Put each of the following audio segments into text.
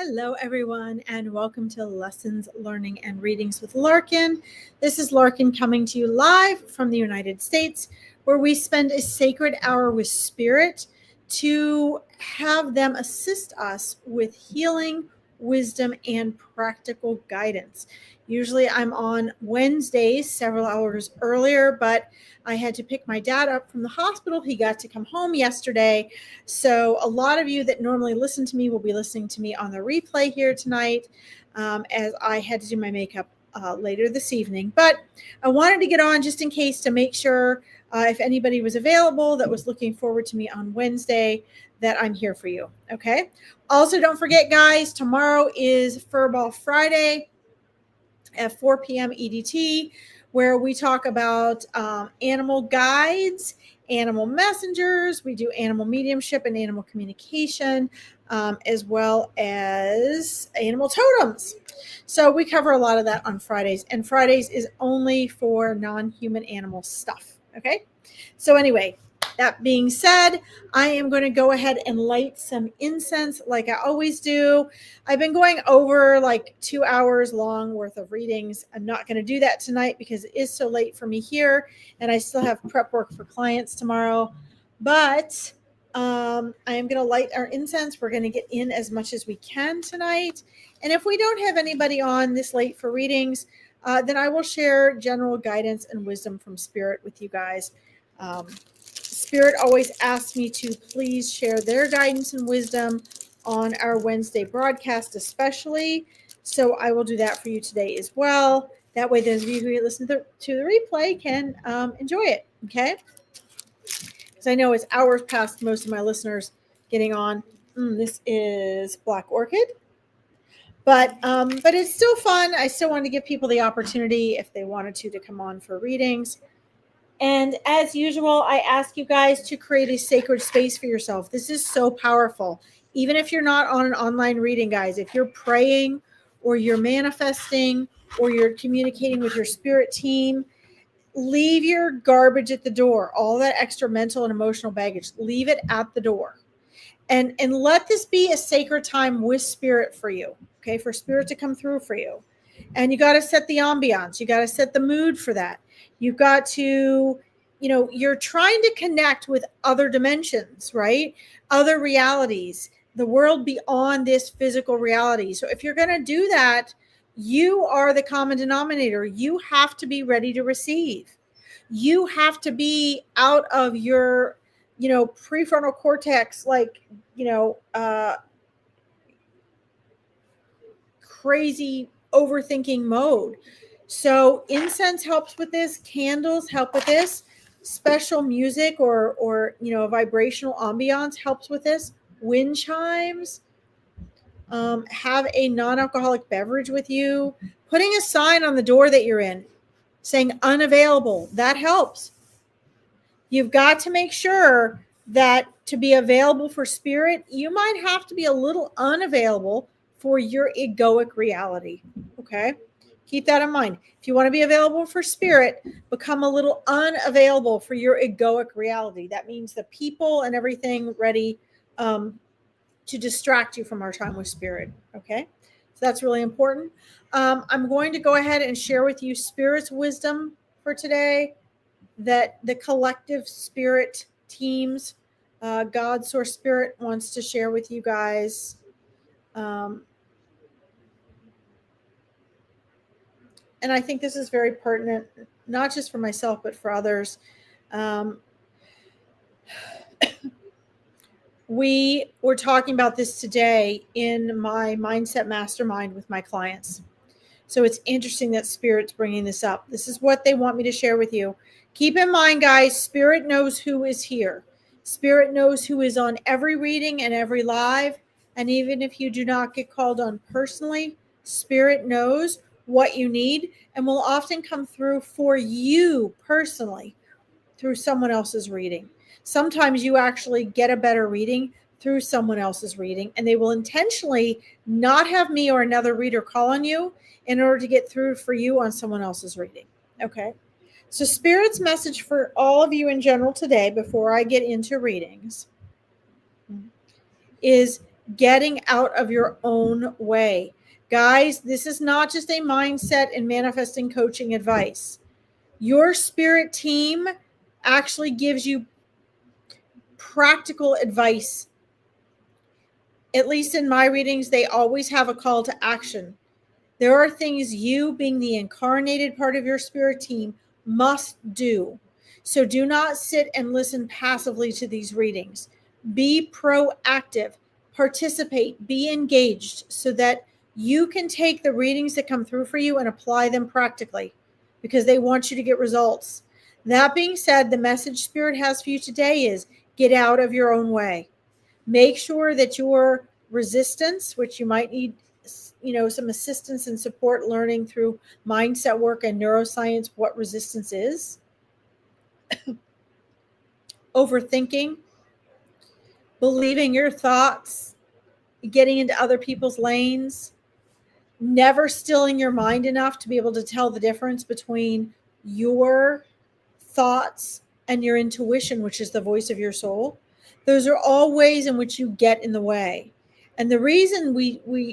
Hello, everyone, and welcome to Lessons, Learning, and Readings with Larkin. This is Larkin coming to you live from the United States, where we spend a sacred hour with Spirit to have them assist us with healing, wisdom, and practical guidance. Usually I'm on Wednesdays, several hours earlier, but I had to pick my dad up from the hospital. He got to come home yesterday. So a lot of you that normally listen to me will be listening to me on the replay here tonight, as I had to do my makeup later this evening. But I wanted to get on just in case to make sure if anybody was available that was looking forward to me on Wednesday, that I'm here for you. Okay. Also, don't forget, guys, tomorrow is Furball Friday at 4 p.m. EDT, where we talk about animal guides, animal messengers. We do animal mediumship and animal communication, as well as animal totems. So we cover a lot of that on Fridays, and Fridays is only for non-human animal stuff. Okay. So anyway, that being said, I am going to go ahead and light some incense like I always do. I've been going over like 2 hours long worth of readings. I'm not going to do that tonight because it is so late for me here, and I still have prep work for clients tomorrow. But I am going to light our incense. We're going to get in as much as we can tonight. And if we don't have anybody on this late for readings, then I will share general guidance and wisdom from Spirit with you guys. Spirit always asks me to please share their guidance and wisdom on our Wednesday broadcast, especially. So I will do that for you today as well. That way, those of you who listen to the replay can enjoy it. Okay. Because I know it's hours past most of my listeners getting on. This is Black Orchid. But it's still fun. I still want to give people the opportunity, if they wanted to come on for readings. And as usual, I ask you guys to create a sacred space for yourself. This is so powerful. Even if you're not on an online reading, guys, if you're praying or you're manifesting or you're communicating with your spirit team, leave your garbage at the door. All that extra mental and emotional baggage, leave it at the door. And let this be a sacred time with Spirit for you, okay, for Spirit to come through for you. And you got to set the ambiance. You got to set the mood for that. You've got to, you're trying to connect with other dimensions, right? Other realities, the world beyond this physical reality. So if you're going to do that, you are the common denominator. You have to be ready to receive. You have to be out of your prefrontal cortex, crazy overthinking mode. So incense helps with this. Candles help with this. Special music or vibrational ambiance helps with this. Wind chimes. Have a non-alcoholic beverage with you. Putting a sign on the door that you're in saying unavailable, that helps. You've got to make sure that to be available for Spirit, you might have to be a little unavailable for your egoic reality. Okay? Keep that in mind. If you want to be available for Spirit, become a little unavailable for your egoic reality. That means the people and everything ready to distract you from our time with Spirit. Okay? So that's really important. I'm going to go ahead and share with you Spirit's wisdom for today, that the collective Spirit teams, God Source Spirit wants to share with you guys. And I think this is very pertinent, not just for myself, but for others. We were talking about this today in my Mindset Mastermind with my clients. So it's interesting that Spirit's bringing this up. This is what they want me to share with you. Keep in mind, guys, Spirit knows who is here. Spirit knows who is on every reading and every live. And even if you do not get called on personally, Spirit knows what you need and will often come through for you personally through someone else's reading. Sometimes you actually get a better reading through someone else's reading, and they will intentionally not have me or another reader call on you in order to get through for you on someone else's reading. Okay. So Spirit's message for all of you in general today, before I get into readings, is getting out of your own way. Guys, this is not just a mindset and manifesting coaching advice. Your spirit team actually gives you practical advice. At least in my readings, they always have a call to action. There are things you, being the incarnated part of your spirit team, must do. So do not sit and listen passively to these readings. Be proactive, participate, be engaged so that you can take the readings that come through for you and apply them practically because they want you to get results. That being said, the message Spirit has for you today is get out of your own way. Make sure that your resistance, which you might need some assistance and support learning through mindset work and neuroscience, what resistance is, overthinking, believing your thoughts, getting into other people's lanes, never stilling your mind enough to be able to tell the difference between your thoughts and your intuition, which is the voice of your soul. Those are all ways in which you get in the way. And the reason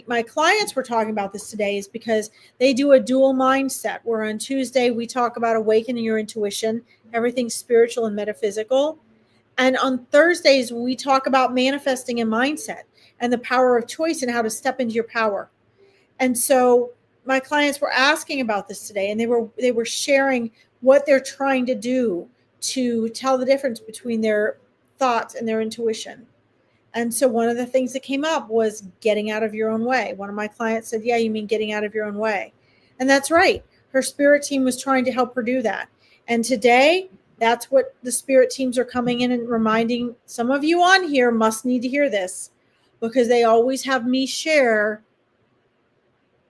my clients were talking about this today is because they do a dual mindset, where on Tuesday we talk about awakening your intuition, everything spiritual and metaphysical. And on Thursdays, we talk about manifesting a mindset and the power of choice and how to step into your power. And so my clients were asking about this today, and they were sharing what they're trying to do to tell the difference between their thoughts and their intuition. And so one of the things that came up was getting out of your own way. One of my clients said, yeah, you mean getting out of your own way. And that's right. Her spirit team was trying to help her do that. And today, that's what the spirit teams are coming in and reminding. Some of you on here must need to hear this, because they always have me share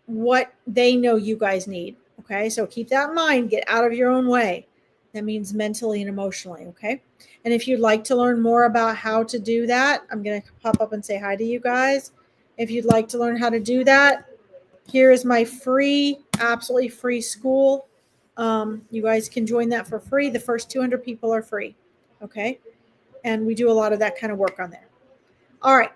what they know you guys need. Okay, so keep that in mind. Get out of your own way. That means mentally and emotionally. Okay, and if you'd like to learn more about how to do that, I'm going to pop up and say hi to you guys. If you'd like to learn how to do that, here is my free, absolutely free school. You guys can join that for free. The first 200 people are free. Okay, and we do a lot of that kind of work on there. All right.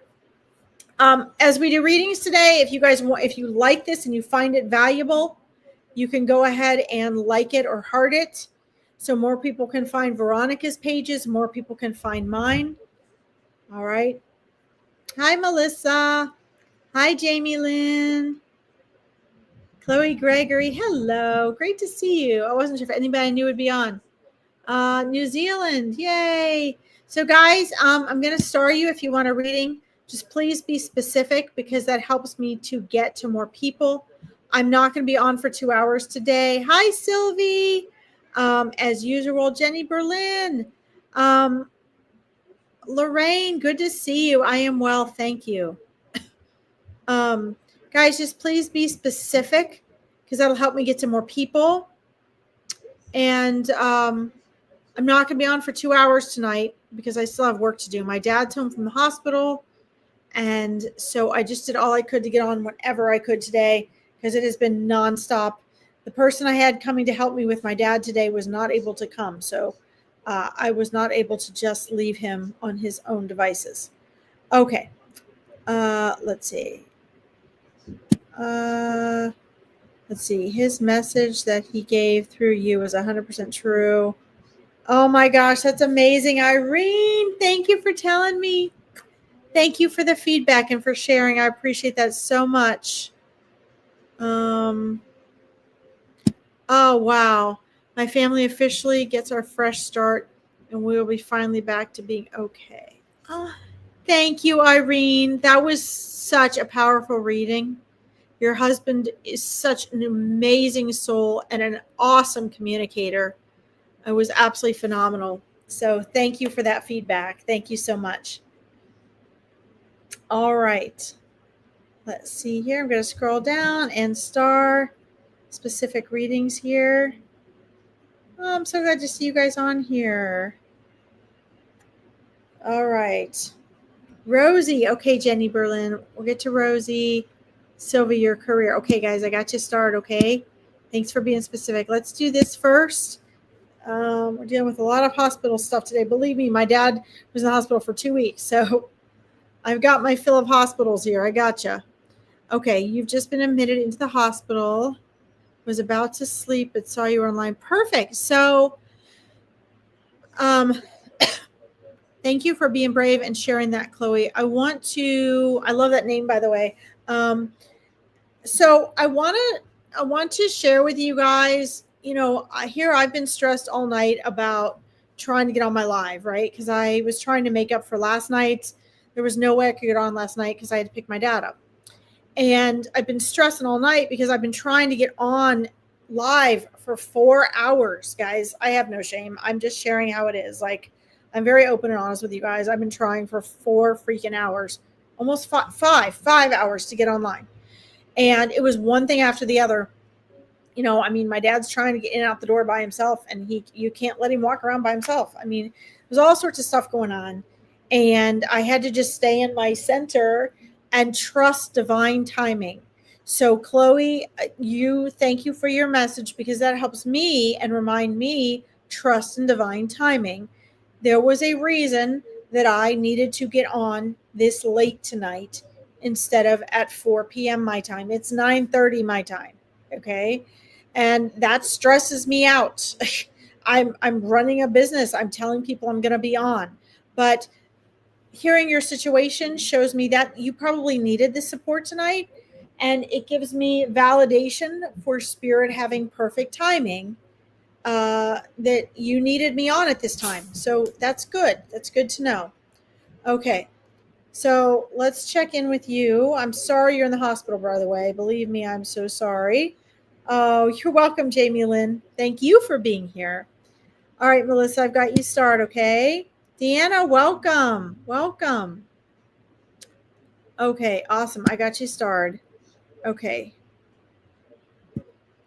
As we do readings today, if you like this and you find it valuable, you can go ahead and like it or heart it, so more people can find Veronica's pages, more people can find mine. All right. Hi, Melissa. Hi, Jamie Lynn. Chloe Gregory. Hello. Great to see you. I wasn't sure if anybody I knew would be on. New Zealand. Yay. So, guys, I'm going to star you if you want a reading. Just please be specific, because that helps me to get to more people. I'm not going to be on for 2 hours today. Hi, Sylvie. As usual, Jenny Berlin. Lorraine, good to see you. I am well, thank you. Guys, just please be specific, because that'll help me get to more people. And I'm not going to be on for 2 hours tonight because I still have work to do. My dad's home from the hospital, and so I just did all I could to get on whenever I could today, because it has been nonstop. The person I had coming to help me with my dad today was not able to come, so I was not able to just leave him on his own devices. Okay, let's see. Let's see. His message that he gave through you is 100% true. Oh my gosh, that's amazing, Irene. Thank you for telling me. Thank you for the feedback and for sharing. I appreciate that so much. Oh, wow. My family officially gets our fresh start, and we will be finally back to being okay. Oh, thank you, Irene. That was such a powerful reading. Your husband is such an amazing soul and an awesome communicator. It was absolutely phenomenal. So thank you for that feedback. Thank you so much. All right. Let's see here. I'm going to scroll down and star specific readings here. Oh, I'm so glad to see you guys on here. All right. Rosie. Okay, Jenny Berlin. We'll get to Rosie. Sylvia, your career. Okay, guys, I got you started. Okay. Thanks for being specific. Let's do this first. We're dealing with a lot of hospital stuff today. Believe me, my dad was in the hospital for 2 weeks. So I've got my fill of hospitals here. I gotcha. Okay, you've just been admitted into the hospital. Was about to sleep, but saw you were online. Perfect. So, um, thank you for being brave and sharing that, Chloe. I love that name, by the way. So I want to share with you guys, here I've been stressed all night about trying to get on my live, right? Because I was trying to make up for last night. There was no way I could get on last night because I had to pick my dad up. And I've been stressing all night because I've been trying to get on live for 4 hours, guys. I have no shame. I'm just sharing how it is. Like, I'm very open and honest with you guys. I've been trying for 4 freaking hours, almost 5 hours to get online. And it was one thing after the other. My dad's trying to get in and out the door by himself, and you can't let him walk around by himself. There's all sorts of stuff going on. And I had to just stay in my center and trust divine timing. So, Chloe, thank you for your message, because that helps me and remind me trust in divine timing. There was a reason that I needed to get on this late tonight instead of at 4 p.m. my time. It's 9:30 my time. Okay. And that stresses me out. I'm running a business. I'm telling people I'm going to be on. But hearing your situation shows me that you probably needed the support tonight. And it gives me validation for spirit having perfect timing, that you needed me on at this time. So that's good. That's good to know. Okay. So let's check in with you. I'm sorry you're in the hospital, by the way. Believe me, I'm so sorry. Oh, you're welcome, Jamie Lynn. Thank you for being here. All right, Melissa, I've got you started, okay? Deanna, welcome. Welcome. Okay, awesome. I got you started. Okay.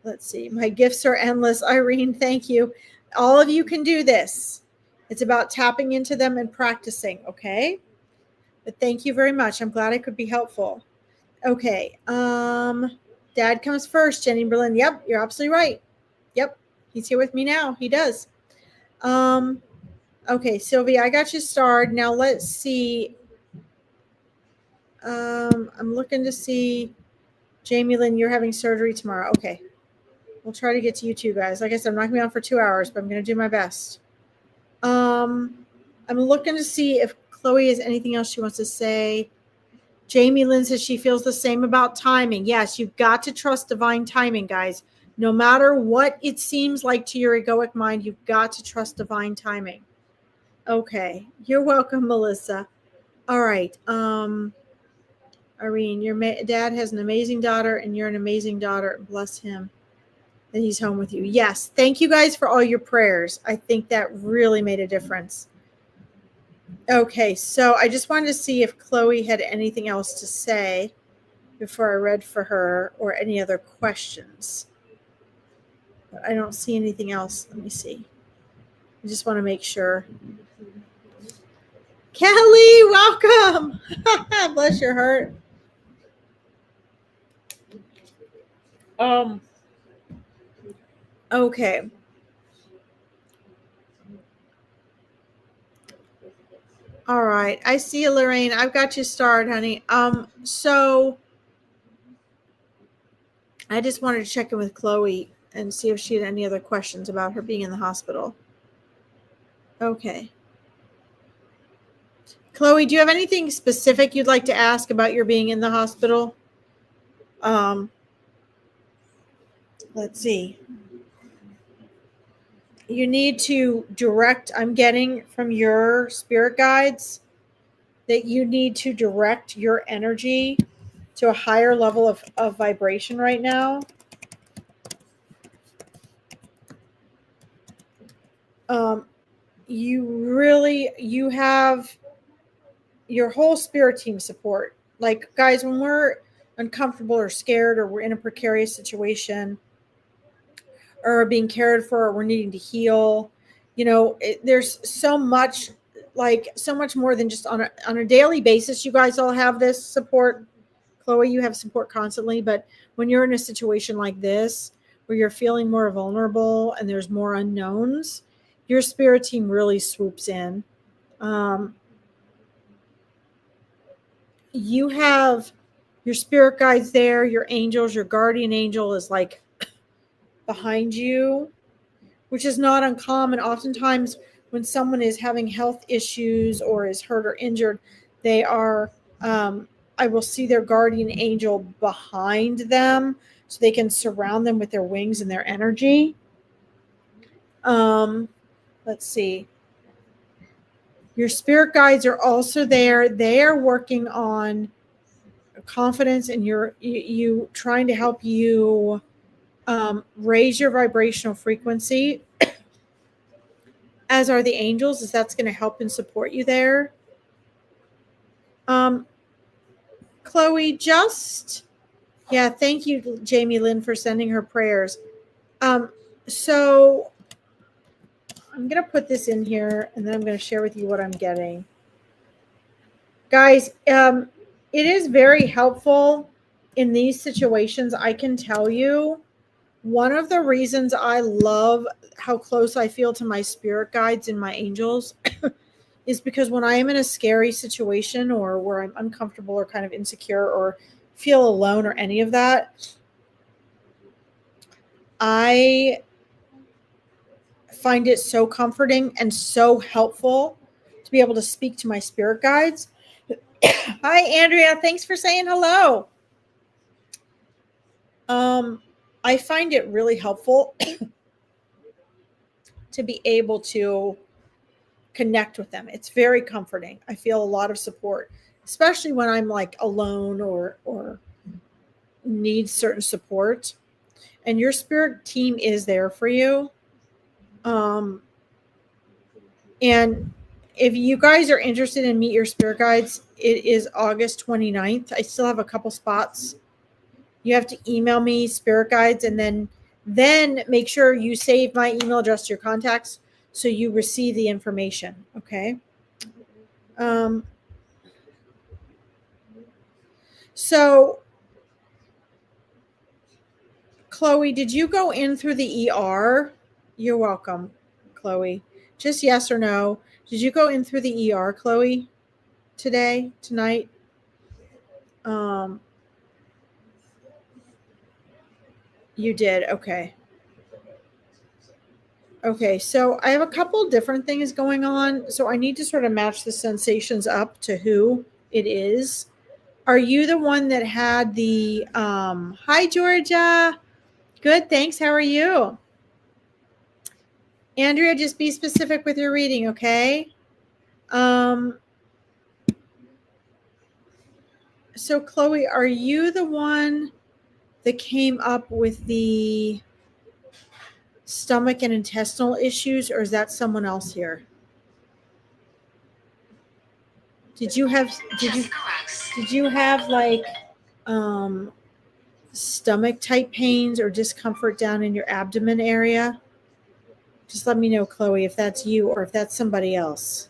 Let's see. My gifts are endless. Irene, thank you. All of you can do this. It's about tapping into them and practicing, okay? But thank you very much. I'm glad I could be helpful. Okay. Dad comes first, Jenny Berlin. Yep, you're absolutely right. Yep. He's here with me now. He does. Okay, Sylvia, I got you starred. Now let's see. I'm looking to see. Jamie Lynn, you're having surgery tomorrow. Okay. We'll try to get to you too, guys. Like I said, I'm not going to be on for 2 hours, but I'm going to do my best. I'm looking to see if Chloe has anything else she wants to say. Jamie Lynn says she feels the same about timing. Yes, you've got to trust divine timing, guys. No matter what it seems like to your egoic mind, you've got to trust divine timing. Okay. You're welcome, Melissa. All right. Irene, your dad has an amazing daughter, and you're an amazing daughter. Bless him that he's home with you. Yes. Thank you guys for all your prayers. I think that really made a difference. Okay. So I just wanted to see if Chloe had anything else to say before I read for her, or any other questions. But I don't see anything else. Let me see. I just want to make sure. Kelly, welcome. Bless your heart. Okay. All right. I see you, Lorraine. I've got you started, honey. So I just wanted to check in with Chloe and see if she had any other questions about her being in the hospital. Okay. Chloe, do you have anything specific you'd like to ask about your being in the hospital? Let's see. You need to direct, I'm getting from your spirit guides that you need to direct your energy to a higher level of vibration right now. You have your whole spirit team support. Like, guys, when we're uncomfortable or scared, or we're in a precarious situation, or being cared for, or we're needing to heal, there's so much, like so much more than just on a daily basis. You guys all have this support. Chloe, you have support constantly, but when you're in a situation like this, where you're feeling more vulnerable and there's more unknowns, your spirit team really swoops in. you have your spirit guides there, your angels, your guardian angel is like behind you, which is not uncommon. Oftentimes, when someone is having health issues or is hurt or injured, they are, I will see their guardian angel behind them so they can surround them with their wings and their energy. Let's see. Your spirit guides are also there. They are working on confidence and you trying to help you raise your vibrational frequency, as are the angels, as that's going to help and support you there. Chloe, thank you, Jamie Lynn, for sending her prayers. So I'm going to put this in here and then I'm going to share with you what I'm getting. Guys, it is very helpful in these situations. I can tell you, one of the reasons I love how close I feel to my spirit guides and my angels is because when I am in a scary situation or where I'm uncomfortable or kind of insecure or feel alone or any of that, I find it so comforting and so helpful to be able to speak to my spirit guides. Hi, Andrea. Thanks for saying hello. I find it really helpful to be able to connect with them. It's very comforting. I feel a lot of support, especially when I'm like alone or need certain support. And your spirit team is there for you. And if you guys are interested in Meet Your Spirit Guides, it is August 29th. I still have a couple spots. You have to email me spirit guides and then make sure you save my email address to your contacts so you receive the information. Okay. So Chloe, did you go in through the ER? You're welcome, Chloe. Just yes or no. Did you go in through the ER, Chloe, tonight? You did. Okay. Okay. So I have a couple different things going on. So I need to sort of match the sensations up to who it is. Are you the one that had the, hi, Georgia. Good. Thanks. How are you? Andrea, just be specific with your reading. Okay. So Chloe, are you the one that came up with the stomach and intestinal issues, or is that someone else here? Did you have like stomach type pains or discomfort down in your abdomen area? Just let me know, Chloe, if that's you or if that's somebody else.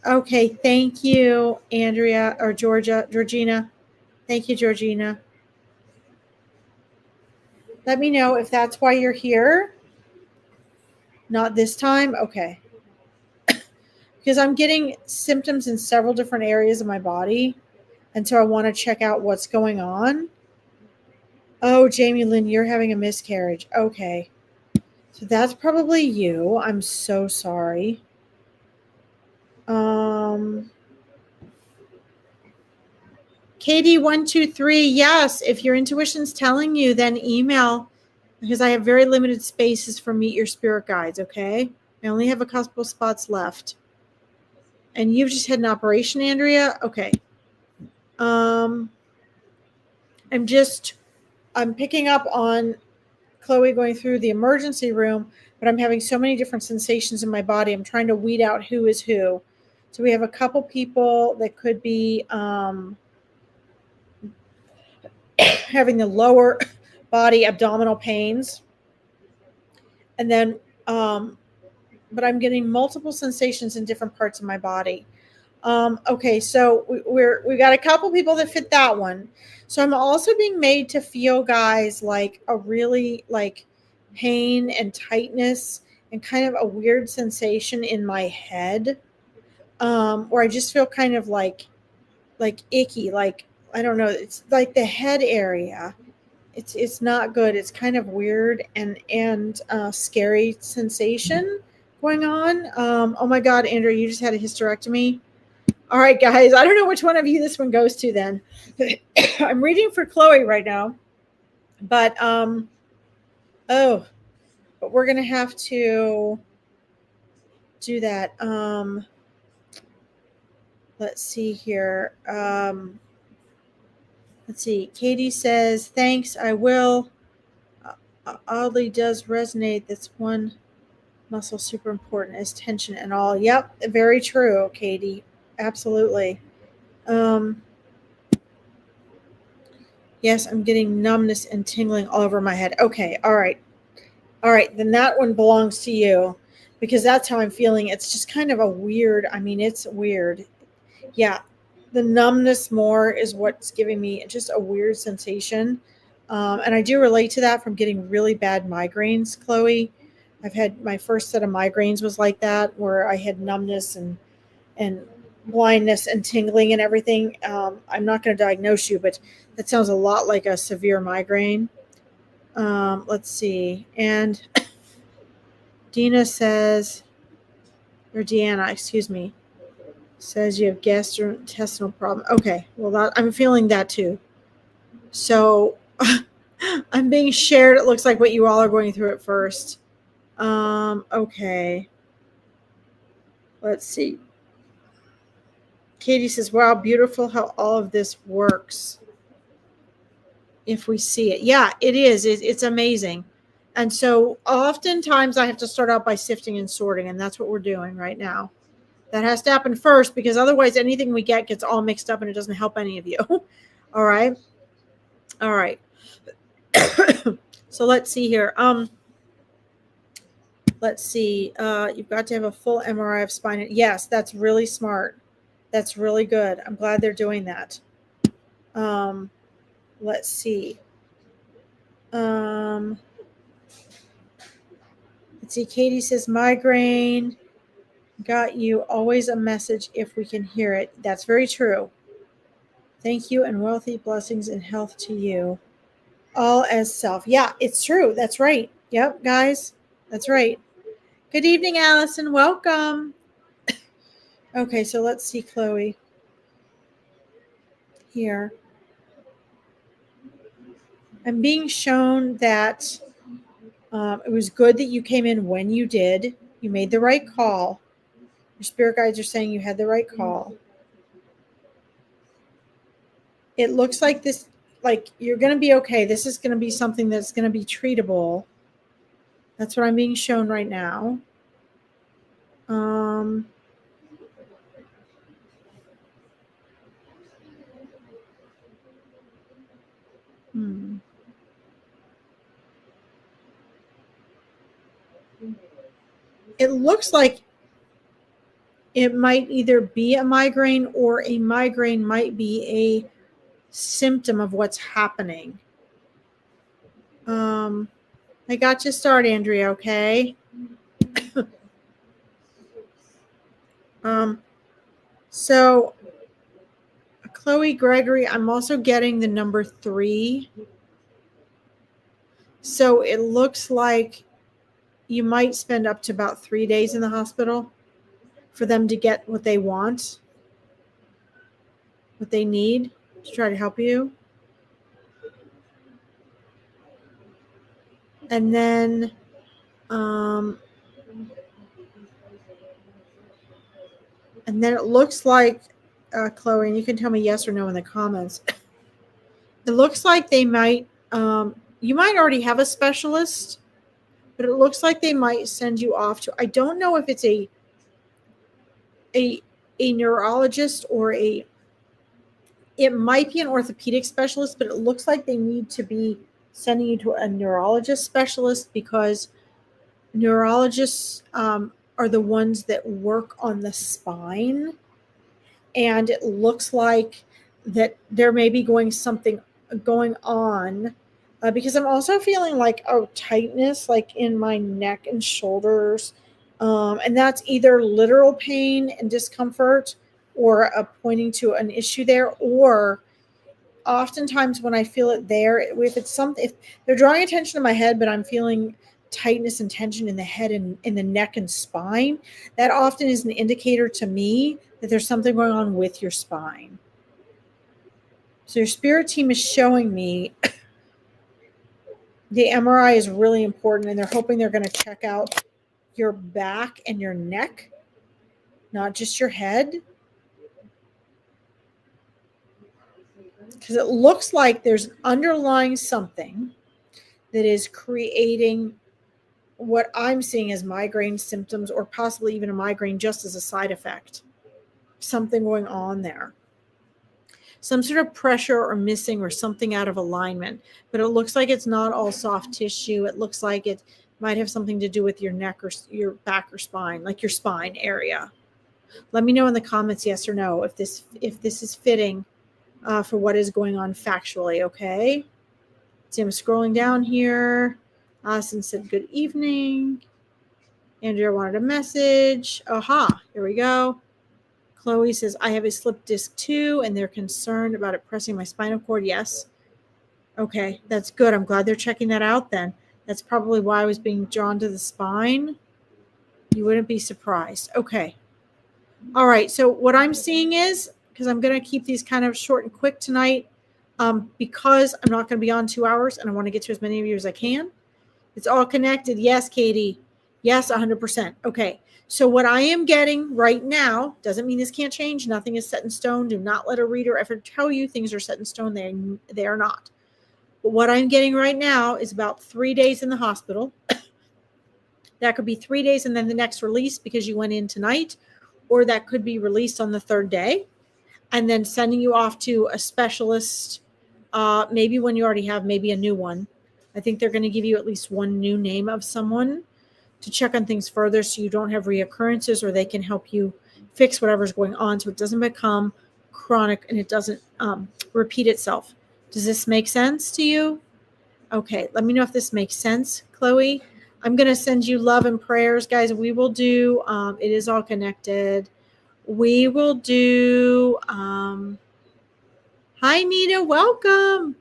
Okay, thank you, Andrea or Georgina. Thank you, Georgina. Let me know if that's why you're here. Not this time? Okay. Because I'm getting symptoms in several different areas of my body. And so I want to check out what's going on. Oh, Jamie Lynn, you're having a miscarriage. Okay. So that's probably you. I'm so sorry. KD123, yes. If your intuition's telling you, then email, because I have very limited spaces for Meet Your Spirit Guides, okay? I only have a couple spots left. And you've just had an operation, Andrea? Okay. I'm picking up on Chloe going through the emergency room, but I'm having so many different sensations in my body. I'm trying to weed out who is who. So we have a couple people that could be having the lower body abdominal pains. And then, but I'm getting multiple sensations in different parts of my body. Okay, so we got a couple people that fit that one. So I'm also being made to feel, guys, like a really like pain and tightness and kind of a weird sensation in my head. or I just feel kind of like icky, like I don't know, it's like the head area. It's not good. It's kind of weird and scary sensation going on. Oh my God, Andrew, you just had a hysterectomy. All right, guys, I don't know which one of you this one goes to. Then I'm reading for Chloe right now, but oh, but we're gonna have to do that. Let's see here. Let's see. Katie says, thanks, I will. Oddly does resonate. That's one muscle super important as tension and all. Yep, very true, Katie. Absolutely. Yes, I'm getting numbness and tingling all over my head. Okay, all right. All right, then that one belongs to you because that's how I'm feeling. It's just kind of a weird, I mean, it's weird. Yeah, the numbness more is what's giving me just a weird sensation. And I do relate to that from getting really bad migraines, Chloe. I've had my first set of migraines was like that, where I had numbness and blindness and tingling and everything. I'm not going to diagnose you, but that sounds a lot like a severe migraine. Let's see. And Dina says, or Deanna, excuse me, says you have gastrointestinal problem. Okay, well, I'm feeling that too. So I'm being shared. It looks like what you all are going through at first. Okay. Let's see. Katie says, wow, beautiful how all of this works if we see it. Yeah, it is. It's amazing. And so oftentimes I have to start out by sifting and sorting, and that's what we're doing right now. That has to happen first because otherwise anything we get gets all mixed up and it doesn't help any of you. All right. All right. So let's see here. Let's see. You've got to have a full MRI of spine. Yes, that's really smart. That's really good. I'm glad they're doing that. Let's see. Let's see. Katie says migraine. Got you. Always a message if we can hear it. That's very true. Thank you and wealthy blessings and health to you. All as self. Yeah, it's true. That's right. Yep, guys. That's right. Good evening, Allison. Welcome. Okay, so let's see, Chloe. Here. I'm being shown that it was good that you came in when you did. You made the right call. Your spirit guides are saying you had the right call. It looks like this, like you're going to be okay. This is going to be something that's going to be treatable. That's what I'm being shown right now. It looks like it might either be a migraine or a migraine might be a symptom of what's happening. I got you started, Andrea, okay? So, Chloe Gregory, I'm also getting the number 3. So it looks like you might spend up to about 3 days in the hospital for them to get what they want, what they need to try to help you. And then it looks like, Chloe, and you can tell me yes or no in the comments. It looks like they might, you might already have a specialist, but it looks like they might send you off to, I don't know if it's a neurologist or it might be an orthopedic specialist, but it looks like they need to be sending you to a neurologist specialist because neurologists are the ones that work on the spine. And it looks like that there may be something going on because I'm also feeling like tightness, like in my neck and shoulders And that's either literal pain and discomfort or pointing to an issue there, or oftentimes when I feel it there, if it's something, if they're drawing attention to my head, but I'm feeling tightness and tension in the head and in the neck and spine, that often is an indicator to me that there's something going on with your spine. So your spirit team is showing me the MRI is really important, and they're hoping they're going to check out your back and your neck, not just your head. Because it looks like there's underlying something that is creating what I'm seeing as migraine symptoms, or possibly even a migraine just as a side effect. Something going on there. Some sort of pressure or missing or something out of alignment. But it looks like it's not all soft tissue. It looks like it might have something to do with your neck or your back or spine, like your spine area. Let me know in the comments, yes or no, if this is fitting for what is going on factually, okay? See, I'm scrolling down here. Austin said, good evening. Andrea wanted a message. Aha, here we go. Chloe says, I have a slip disc too, and they're concerned about it pressing my spinal cord. Yes. Okay, that's good. I'm glad they're checking that out then. That's probably why I was being drawn to the spine. You wouldn't be surprised. Okay. All right, so what I'm seeing is, because I'm going to keep these kind of short and quick tonight, because I'm not going to be on 2 hours and I want to get to as many of you as I can. It's all connected. Yes, Katie. Yes, 100%. Okay. So what I am getting right now doesn't mean this can't change. Nothing is set in stone. Do not let a reader ever tell you things are set in stone. They are not. But what I'm getting right now is about 3 days in the hospital. That could be 3 days and then the next release because you went in tonight, or that could be released on the third day and then sending you off to a specialist, maybe when you already have maybe a new one. I think they're going to give you at least one new name of someone to check on things further so you don't have reoccurrences, or they can help you fix whatever's going on so it doesn't become chronic and it doesn't repeat itself. Does this make sense to you? Okay, let me know if this makes sense, Chloe. I'm going to send you love and prayers, guys. We will do, it is all connected. We will do, hi, Nita, welcome.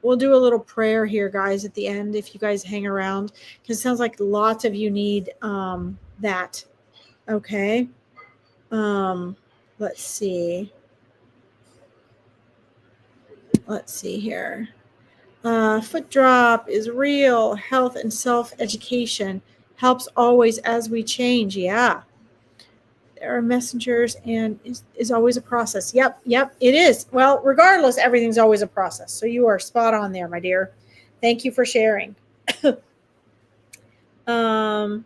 We'll do a little prayer here, guys, at the end if you guys hang around, because it sounds like lots of you need that. Okay. Let's see. Let's see here. Foot drop is real. Health and self-education helps always as we change. Yeah. There are messengers and is always a process. Yep, it is. Well, regardless, everything's always a process. So you are spot on there, my dear. Thank you for sharing. Yes, I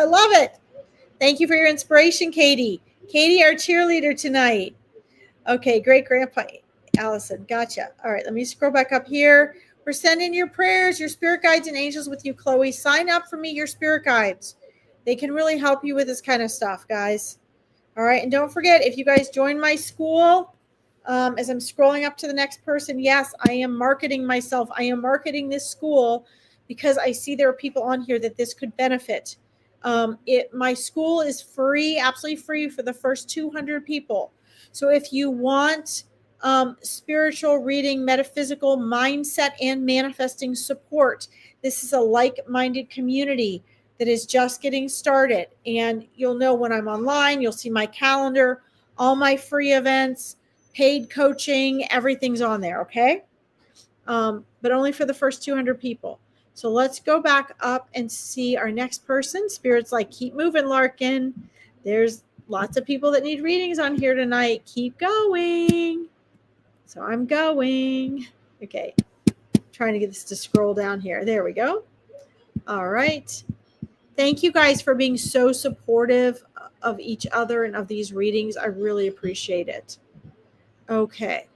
love it. Thank you for your inspiration, Katie. Katie, our cheerleader tonight. Okay, great grandpa Allison. Gotcha. All right, let me scroll back up here. We're sending your prayers, your spirit guides and angels with you, Chloe. Sign up for me, your spirit guides. They can really help you with this kind of stuff, guys. All right, and don't forget, if you guys join my school, as I'm scrolling up to the next person, yes, I am marketing myself. I am marketing this school because I see there are people on here that this could benefit. My school is free, absolutely free for the first 200 people. So if you want spiritual reading, metaphysical mindset, and manifesting support, this is a like-minded community that is just getting started. And you'll know when I'm online, you'll see my calendar, all my free events, paid coaching, everything's on there, okay? But only for the first 200 people. So let's go back up and see our next person. Spirit's like, keep moving, Larkin. There's lots of people that need readings on here tonight. Keep going. So I'm going. Okay. Trying to get this to scroll down here. There we go. All right. Thank you guys for being so supportive of each other and of these readings. I really appreciate it. Okay.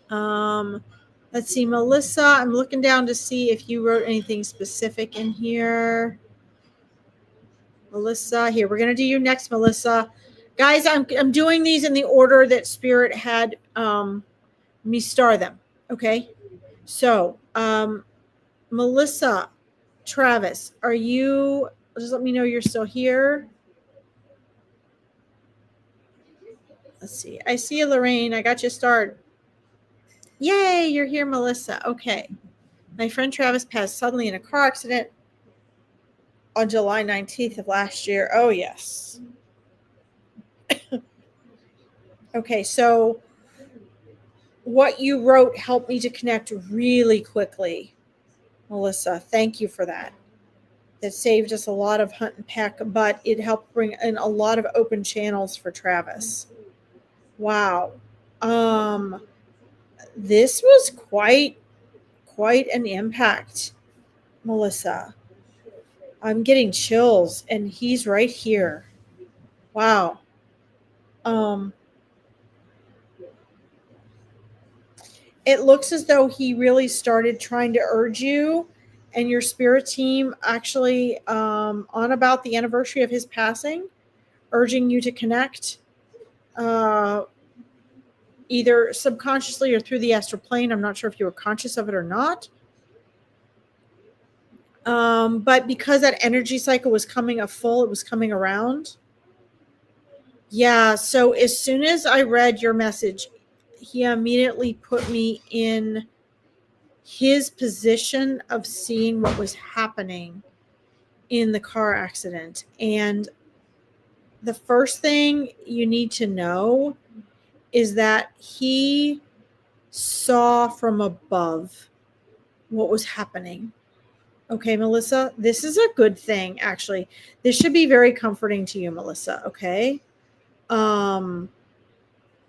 Let's see, Melissa. I'm looking down to see if you wrote anything specific in here. Melissa, here, we're going to do you next, Melissa. Guys, I'm doing these in the order that Spirit had me star them. Okay. So, Melissa, Travis, are you, just let me know you're still here. Let's see. I see you, Lorraine. I got you started. Yay, you're here, Melissa. Okay. My friend Travis passed suddenly in a car accident on July 19th of last year. Oh, yes. Okay, so what you wrote helped me to connect really quickly, Melissa. Thank you for that. That saved us a lot of hunt and peck, but it helped bring in a lot of open channels for Travis. Wow. This was quite an impact, Melissa. I'm getting chills, and he's right here. Wow. Um, it looks as though he really started trying to urge you and your spirit team actually on about the anniversary of his passing, urging you to connect uh, either subconsciously or through the astral plane. I'm not sure if you were conscious of it or not. But because that energy cycle was coming a full, it was coming around. Yeah. So as soon as I read your message, he immediately put me in his position of seeing what was happening in the car accident. And the first thing you need to know is that he saw from above what was happening. Okay, Melissa, this is a good thing, actually. This should be very comforting to you, Melissa. Okay. Um,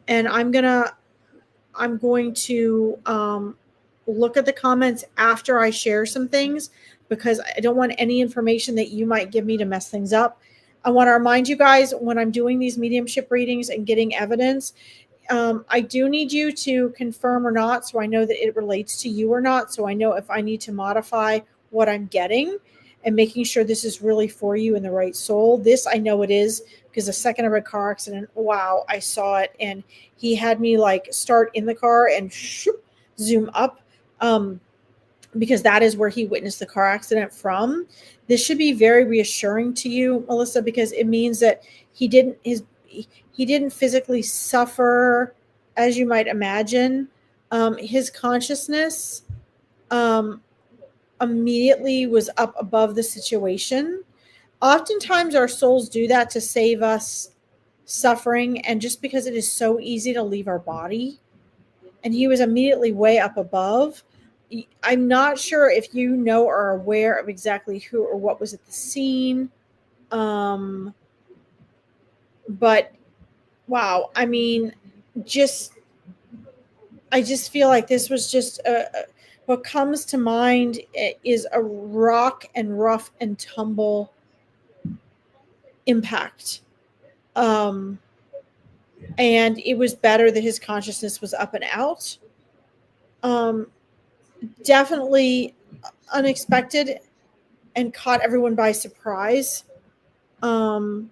and I'm going to look at the comments after I share some things because I don't want any information that you might give me to mess things up. I want to remind you guys when I'm doing these mediumship readings and getting evidence, I do need you to confirm or not so I know that it relates to you or not. So I know if I need to modify what I'm getting and making sure this is really for you and the right soul. This I know it is because the second I read car accident, wow, I saw it. And he had me like start in the car and zoom up because that is where he witnessed the car accident from. This should be very reassuring to you, Melissa, because it means that he didn't physically suffer as you might imagine. His consciousness um, immediately was up above the situation. Oftentimes, our souls do that to save us suffering, and just because it is so easy to leave our body. And he was immediately way up above. I'm not sure if you know or are aware of exactly who or what was at the scene. But wow, I mean, just I just feel like this was just what comes to mind is a rock and rough and tumble impact. Um, and it was better that his consciousness was up and out. Um, Definitely unexpected and caught everyone by surprise. Um,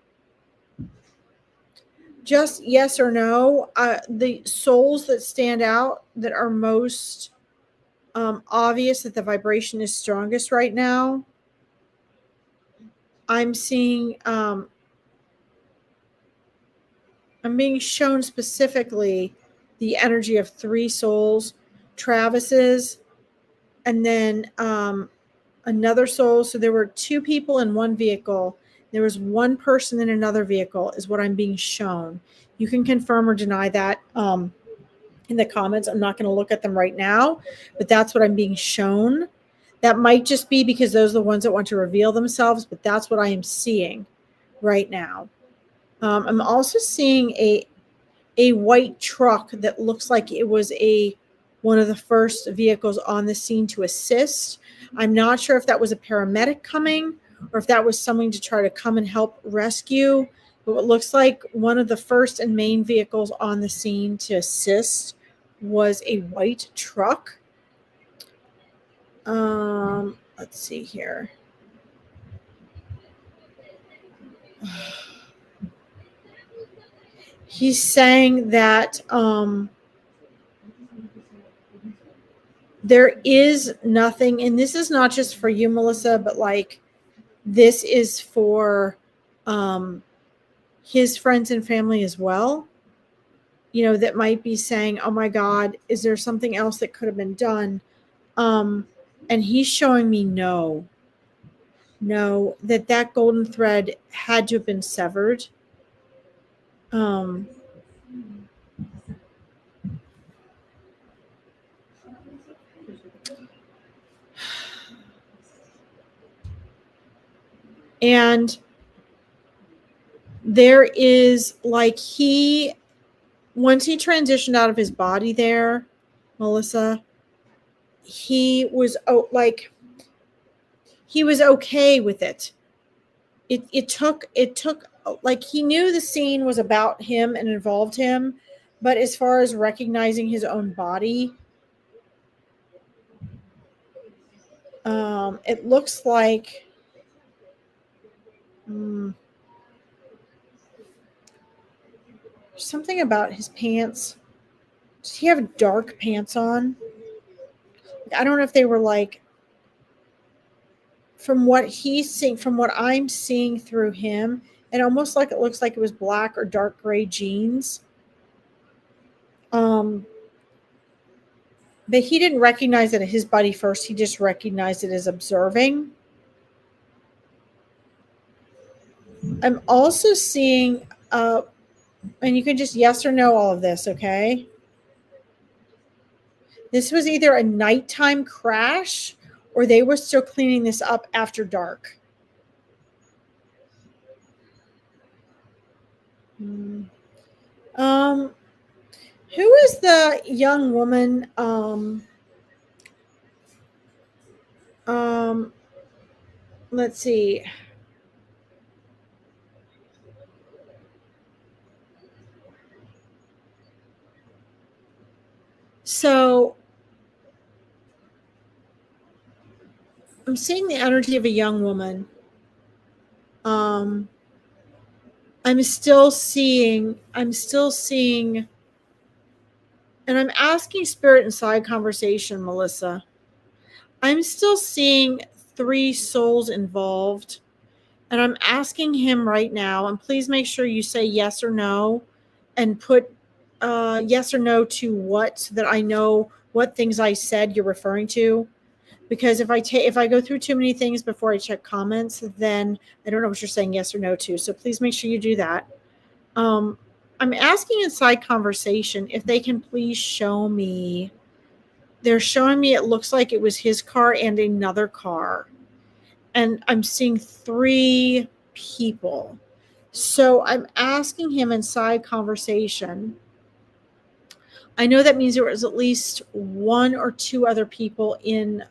just yes or no. The souls that stand out that are most obvious that the vibration is strongest right now. I'm seeing. I'm being shown specifically the energy of three souls, Travis's, and then another soul. So there were two people in one vehicle. There was one person in another vehicle, is what I'm being shown. You can confirm or deny that in the comments. I'm not going to look at them right now, but that's what I'm being shown. That might just be because those are the ones that want to reveal themselves, but that's what I am seeing right now. I'm also seeing a white truck that looks like it was one of the first vehicles on the scene to assist. I'm not sure if that was a paramedic coming or if that was someone to try to come and help rescue. But it looks like one of the first and main vehicles on the scene to assist was a white truck. Let's see here. He's saying that there is nothing, and this is not just for you, Melissa, but like this is for his friends and family as well, that might be saying, oh my God, is there something else that could have been done? And he's showing me no, that golden thread had to have been severed. And there is like once he transitioned out of his body there, Melissa, he was he was okay with it. It took like he knew the scene was about him and involved him, but as far as recognizing his own body, it looks like something about his pants. Does he have dark pants on? I don't know if they were like, from what he's seeing, from what I'm seeing through him, and almost like it looks like it was black or dark gray jeans. But he didn't recognize it as his body first. He just recognized it as observing. I'm also seeing, and you can just yes or no all of this, okay? This was either a nighttime crash or they were still cleaning this up after dark. Who is the young woman? Let's see. So I'm seeing the energy of a young woman. I'm still seeing, and I'm asking spirit inside conversation, Melissa. I'm still seeing 3 souls involved, and I'm asking him right now, and please make sure you say yes or no and put yes or no to what, so that I know what things I said you're referring to. Because if I go through too many things before I check comments, then I don't know what you're saying yes or no to. So please make sure you do that. I'm asking inside conversation if they can please show me. They're showing me it looks like it was his car and another car. And I'm seeing 3 people. So I'm asking him inside conversation. I know that means there was at least 1 or 2 other people in.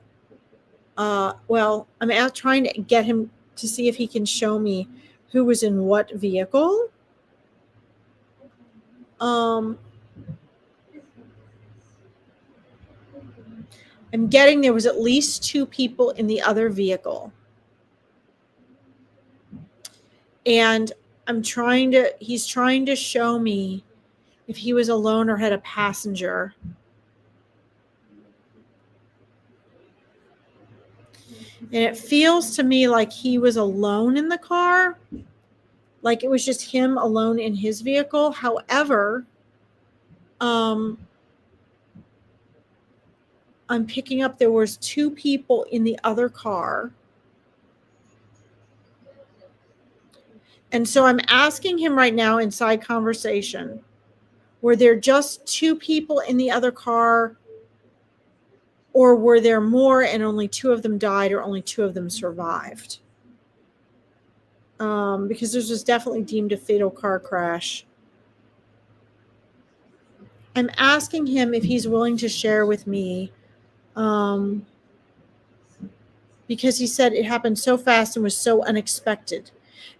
I'm trying to get him to see if he can show me who was in what vehicle. I'm getting there was at least 2 people in the other vehicle. And he's trying to show me if he was alone or had a passenger. And it feels to me like he was alone in the car, like it was just him alone in his vehicle. However, I'm picking up there was 2 people in the other car. And so I'm asking him right now inside conversation, were there just 2 people in the other car, or were there more and only 2 of them died, or only 2 of them survived? Because this was definitely deemed a fatal car crash. I'm asking him if he's willing to share with me, because he said it happened so fast and was so unexpected.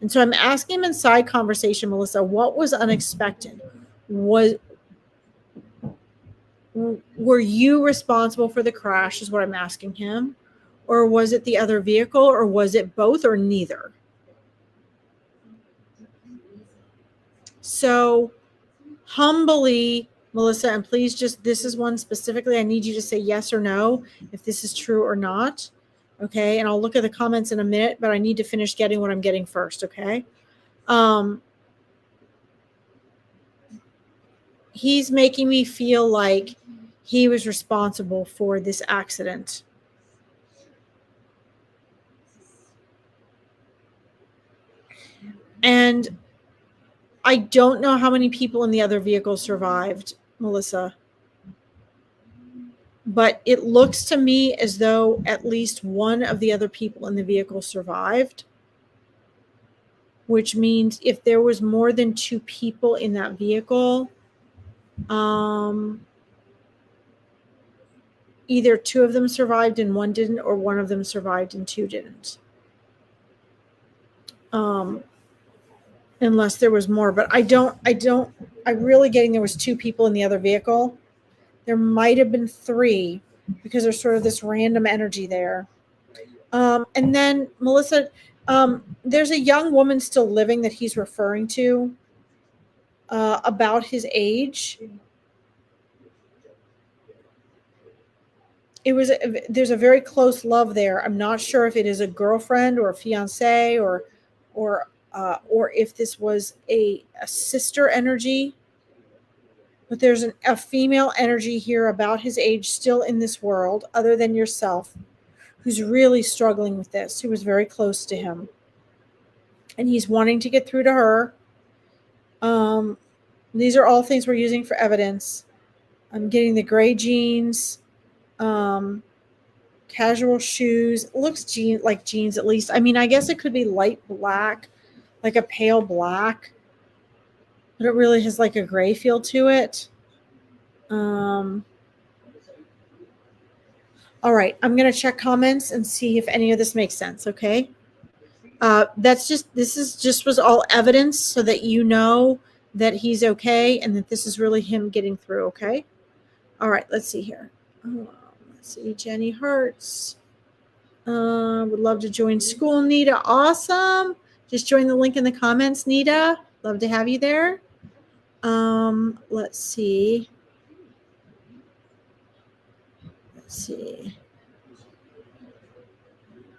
And so I'm asking him inside conversation, Melissa, what was unexpected? Were you responsible for the crash is what I'm asking him? Or was it the other vehicle, or was it both, or neither? So humbly, Melissa, and please just, this is one specifically, I need you to say yes or no if this is true or not. Okay, and I'll look at the comments in a minute, but I need to finish getting what I'm getting first, okay? He's making me feel like he was responsible for this accident. And I don't know how many people in the other vehicle survived, Melissa. But it looks to me as though at least one of the other people in the vehicle survived, which means if there was more than 2 people in that vehicle, either 2 of them survived and 1 didn't, or 1 of them survived and 2 didn't. Unless there was more, but I'm really getting there was 2 people in the other vehicle. There might have been 3 because there's sort of this random energy there. And then Melissa, there's a young woman still living that he's referring to about his age. There's a very close love there. I'm not sure if it is a girlfriend or a fiance or if this was a sister energy. But there's a female energy here about his age still in this world, other than yourself, who's really struggling with this, who was very close to him. And he's wanting to get through to her. These are all things we're using for evidence. I'm getting the gray jeans, casual shoes. Looks like jeans at least. I mean, I guess it could be light black, like a pale black, but it really has like a gray feel to it. All right, I'm going to check comments and see if any of this makes sense, okay? This was all evidence so that you know that he's okay and that this is really him getting through, okay? All right, let's see here. Let's see, Jenny Hertz. Would love to join school, Nita. Awesome. Just join the link in the comments, Nita. Love to have you there. Let's see.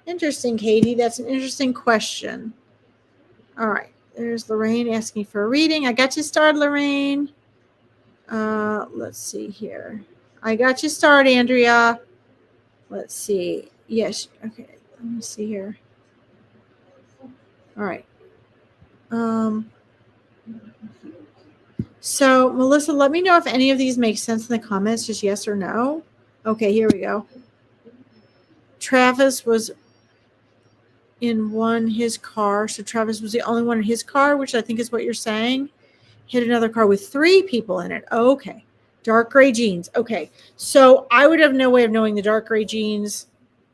Interesting, Katie. That's an interesting question. All right. There's Lorraine asking for a reading. I got you started, Lorraine. Let's see here. I got you started, Andrea. Let's see. Yes. Okay. Let me see here. All right. So, Melissa, let me know if any of these make sense in the comments, just yes or no. Okay, here we go. Travis was in his car. So Travis was the only one in his car, which I think is what you're saying. Hit another car with 3 people in it. Okay. Dark gray jeans. Okay. So I would have no way of knowing the dark gray jeans,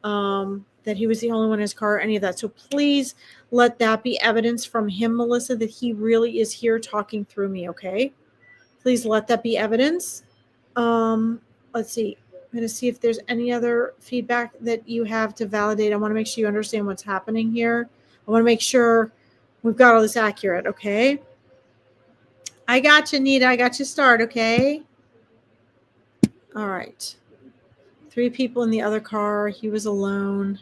that he was the only one in his car, or any of that. So please let that be evidence from him, Melissa, that he really is here talking through me. Okay. Please let that be evidence. Let's see. I'm going to see if there's any other feedback that you have to validate. I want to make sure you understand what's happening here. I want to make sure we've got all this accurate. Okay. I got you, Nita. I got you started. Okay. All right. 3 people in the other car. He was alone.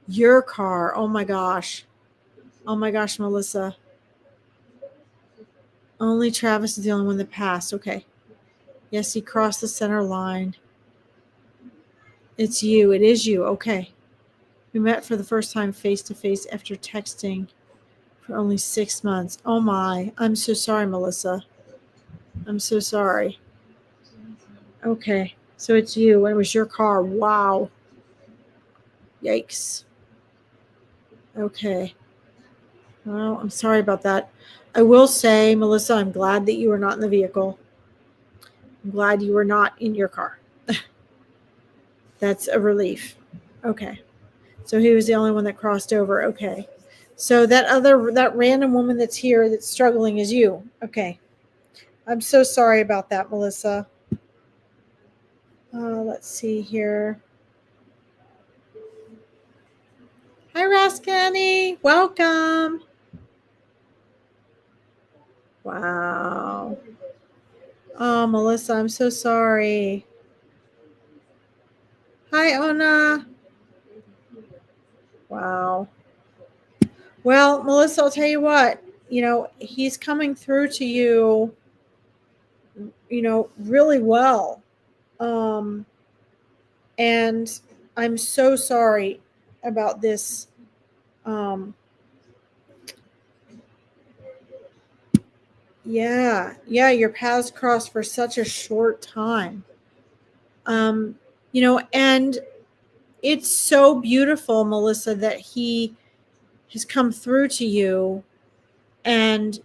Your car. Oh my gosh. Oh my gosh, Melissa. Only Travis is the only one that passed. Okay. Yes, he crossed the center line. It's you. It is you. Okay. We met for the first time face to face after texting for only 6 months. Oh my. I'm so sorry, Melissa. I'm so sorry. Okay. So it's you. And it was your car. Wow. Yikes. Okay. Well, I'm sorry about that. I will say, Melissa, I'm glad that you were not in the vehicle. I'm glad you were not in your car. That's a relief. Okay. So he was the only one that crossed over. Okay. So that random woman that's here that's struggling is you. Okay. I'm so sorry about that, Melissa. Let's see here. Hi, Rascani. Welcome. Wow. Oh, Melissa, I'm so sorry. Hi, Ona. Wow. Well, Melissa, I'll tell you what, he's coming through to you, really well. Um, and I'm so sorry about this. Um, yeah, your paths crossed for such a short time. Um, and it's so beautiful, Melissa, that he has come through to you and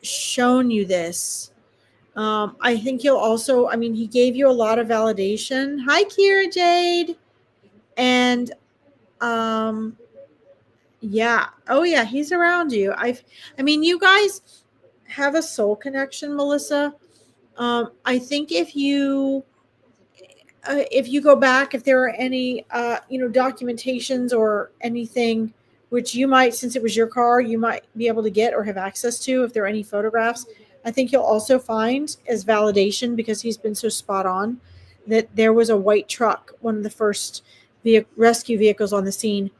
shown you this. I think he'll also, I mean, he gave you a lot of validation. Hi, Kira Jade. And um, yeah, oh yeah, he's around you. I mean, you guys have a soul connection, Melissa. I think if you go back, if there are any, documentations or anything, which you might, since it was your car, you might be able to get or have access to, if there are any photographs, I think you'll also find as validation, because he's been so spot on, that there was a white truck, one of the first rescue vehicles on the scene.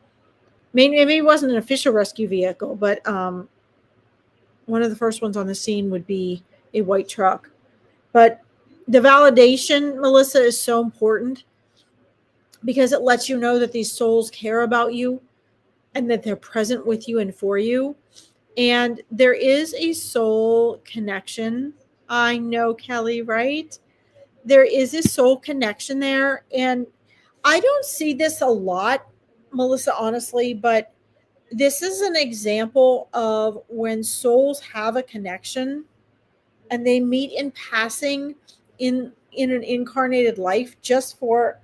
Maybe it wasn't an official rescue vehicle, but one of the first ones on the scene would be a white truck. But the validation, Melissa, is so important, because it lets you know that these souls care about you and that they're present with you and for you. And there is a soul connection. I know, Kelly, right? There is a soul connection there. And I don't see this a lot, Melissa, honestly, but this is an example of when souls have a connection and they meet in passing in an incarnated life, just for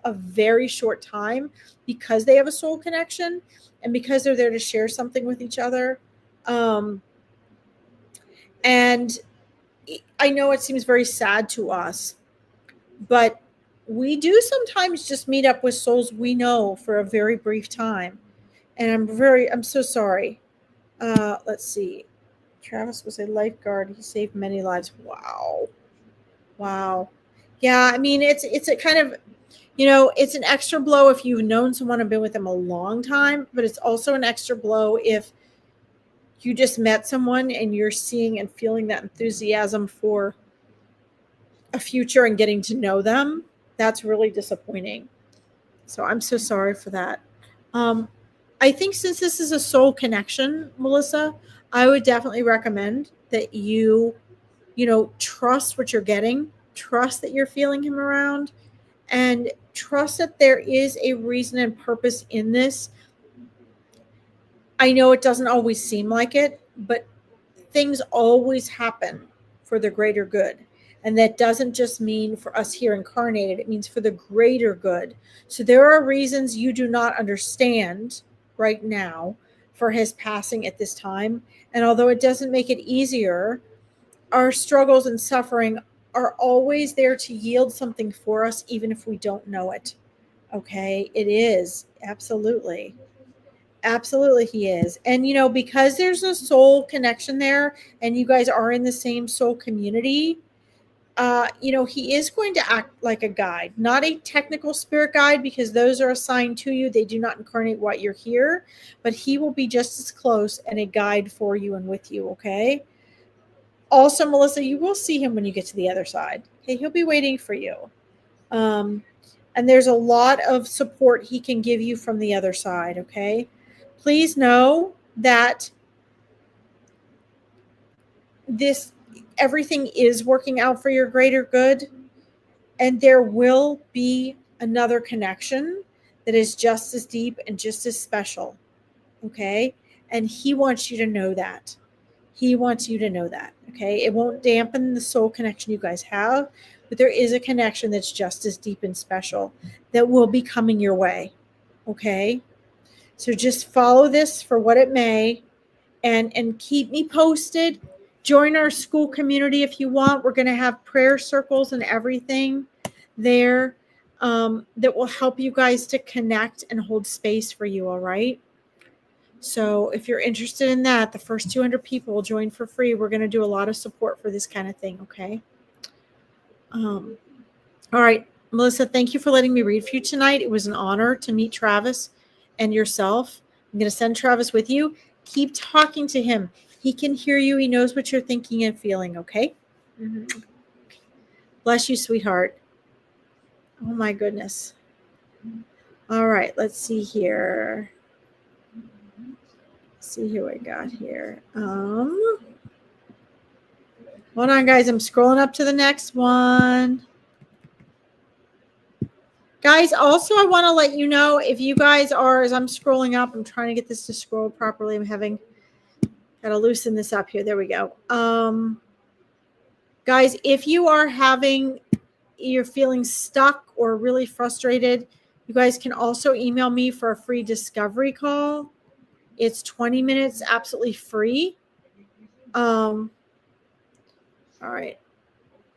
a very short time, because they have a soul connection and because they're there to share something with each other. um, and I know it seems very sad to us, but we do sometimes just meet up with souls we know for a very brief time. And I'm so sorry. Let's see. Travis was a lifeguard. He saved many lives. Wow. Wow. Yeah, I mean, it's a kind of, it's an extra blow if you've known someone and been with them a long time, but it's also an extra blow if you just met someone and you're seeing and feeling that enthusiasm for a future and getting to know them. That's really disappointing. So I'm so sorry for that. Um, I think since this is a soul connection, Melissa, I would definitely recommend that trust what you're getting, trust that you're feeling him around, and trust that there is a reason and purpose in this. I know it doesn't always seem like it, but things always happen for the greater good. And that doesn't just mean for us here incarnated, it means for the greater good. So there are reasons you do not understand right now for his passing at this time. And although it doesn't make it easier, our struggles and suffering are always there to yield something for us, even if we don't know it. Okay, it is. Absolutely. Absolutely, he is. And, because there's a soul connection there and you guys are in the same soul community, he is going to act like a guide, not a technical spirit guide, because those are assigned to you. They do not incarnate while you're here, but he will be just as close and a guide for you and with you. Okay. Also, Melissa, you will see him when you get to the other side. Okay. He'll be waiting for you. Um, and there's a lot of support he can give you from the other side. Okay. Please know that this everything is working out for your greater good, and there will be another connection that is just as deep and just as special. Okay. And he wants you to know that. He wants you to know that. Okay. It won't dampen the soul connection you guys have, but there is a connection that's just as deep and special that will be coming your way. Okay. So just follow this for what it may, and keep me posted. Join our school community if you want. We're going to have prayer circles and everything there, that will help you guys to connect and hold space for you. All right. So if you're interested in that, the first 200 people will join for free. We're going to do a lot of support for this kind of thing. Okay. All right, Melissa, thank you for letting me read for you tonight. It was an honor to meet Travis and yourself. I'm going to send Travis with you. Keep talking to him. He can hear you. He knows what you're thinking and feeling, okay? Mm-hmm. Bless you, sweetheart. Oh, my goodness. All right, let's see here. Let's see who I got here. Hold on, guys. I'm scrolling up to the next one. Guys, also, I want to let you know if you guys are, as I'm scrolling up, I'm trying to get this to scroll properly. Got to loosen this up here. There we go. Guys, if you're feeling stuck or really frustrated, you guys can also email me for a free discovery call. It's 20 minutes, absolutely free. All right,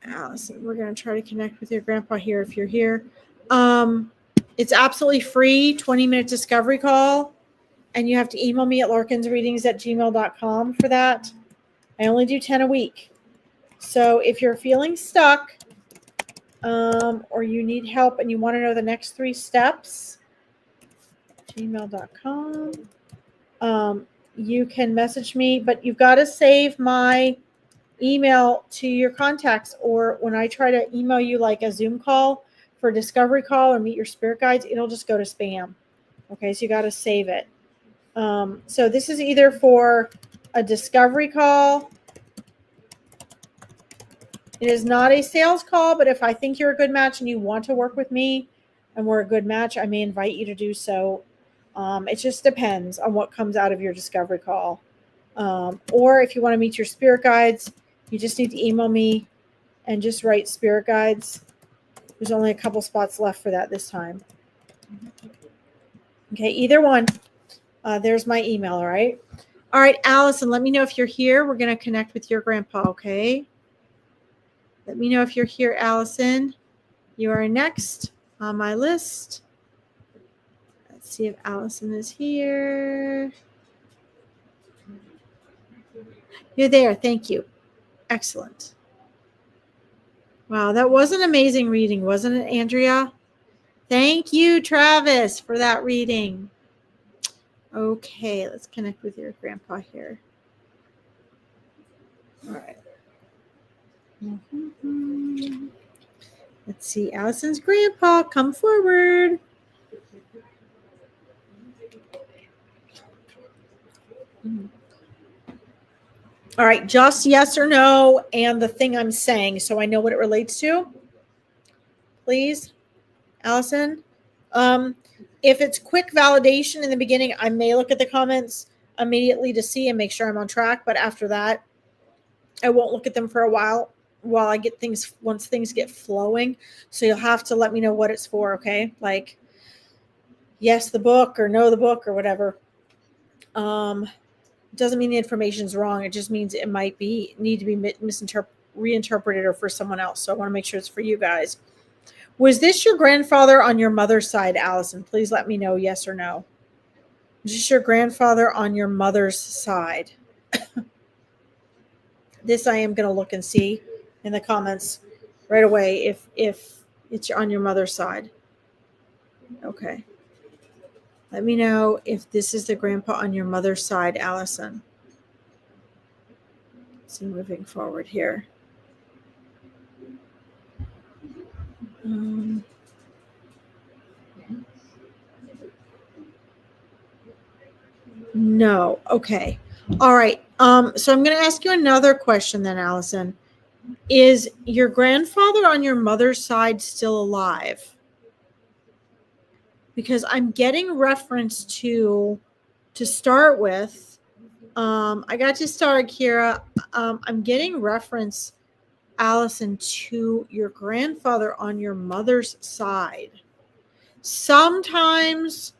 Allison, we're going to try to connect with your grandpa here if you're here. It's absolutely free, 20-minute discovery call. And you have to email me at larkinsreadings@gmail.com for that. I only do 10 a week. So if you're feeling stuck or you need help and you want to know the next 3 steps, gmail.com, you can message me, but you've got to save my email to your contacts, or when I try to email you like a Zoom call for a discovery call or meet your spirit guides, it'll just go to spam. Okay, so you got to save it. So this is either for a discovery call. It is not a sales call, but if I think you're a good match and you want to work with me and we're a good match, I may invite you to do so. It just depends on what comes out of your discovery call. Or if you want to meet your spirit guides, you just need to email me and just write spirit guides. There's only a couple spots left for that this time. Okay, either one. There's my email, all right? All right, Allison, let me know if you're here. We're going to connect with your grandpa, okay? Let me know if you're here, Allison. You are next on my list. Let's see if Allison is here. You're there. Thank you. Excellent. Wow, that was an amazing reading, wasn't it, Andrea? Thank you, Travis, for that reading. Okay, let's connect with your grandpa here. All right. Mm-hmm. Let's see, Allison's grandpa, come forward. All right, just yes or no and the thing I'm saying so I know what it relates to. Please, Allison. If it's quick validation in the beginning, I may look at the comments immediately to see and make sure I'm on track. But after that, I won't look at them for a while I get things, once things get flowing. So you'll have to let me know what it's for, okay? Like, yes, the book, or no, the book, or whatever. Doesn't mean the information's wrong. It just means it might need to be reinterpreted or for someone else. So I want to make sure it's for you guys. Was this your grandfather on your mother's side, Allison? Please let me know yes or no. Is this your grandfather on your mother's side? This I am going to look and see in the comments right away if it's on your mother's side. Okay. Let me know if this is the grandpa on your mother's side, Allison. So moving forward here. No. Okay. All right. So I'm going to ask you another question then, Allison. Is your grandfather on your mother's side still alive? Because I'm getting reference to start with. I got to start, Kira. I'm getting reference, Allison, to your grandfather on your mother's side. Sometimes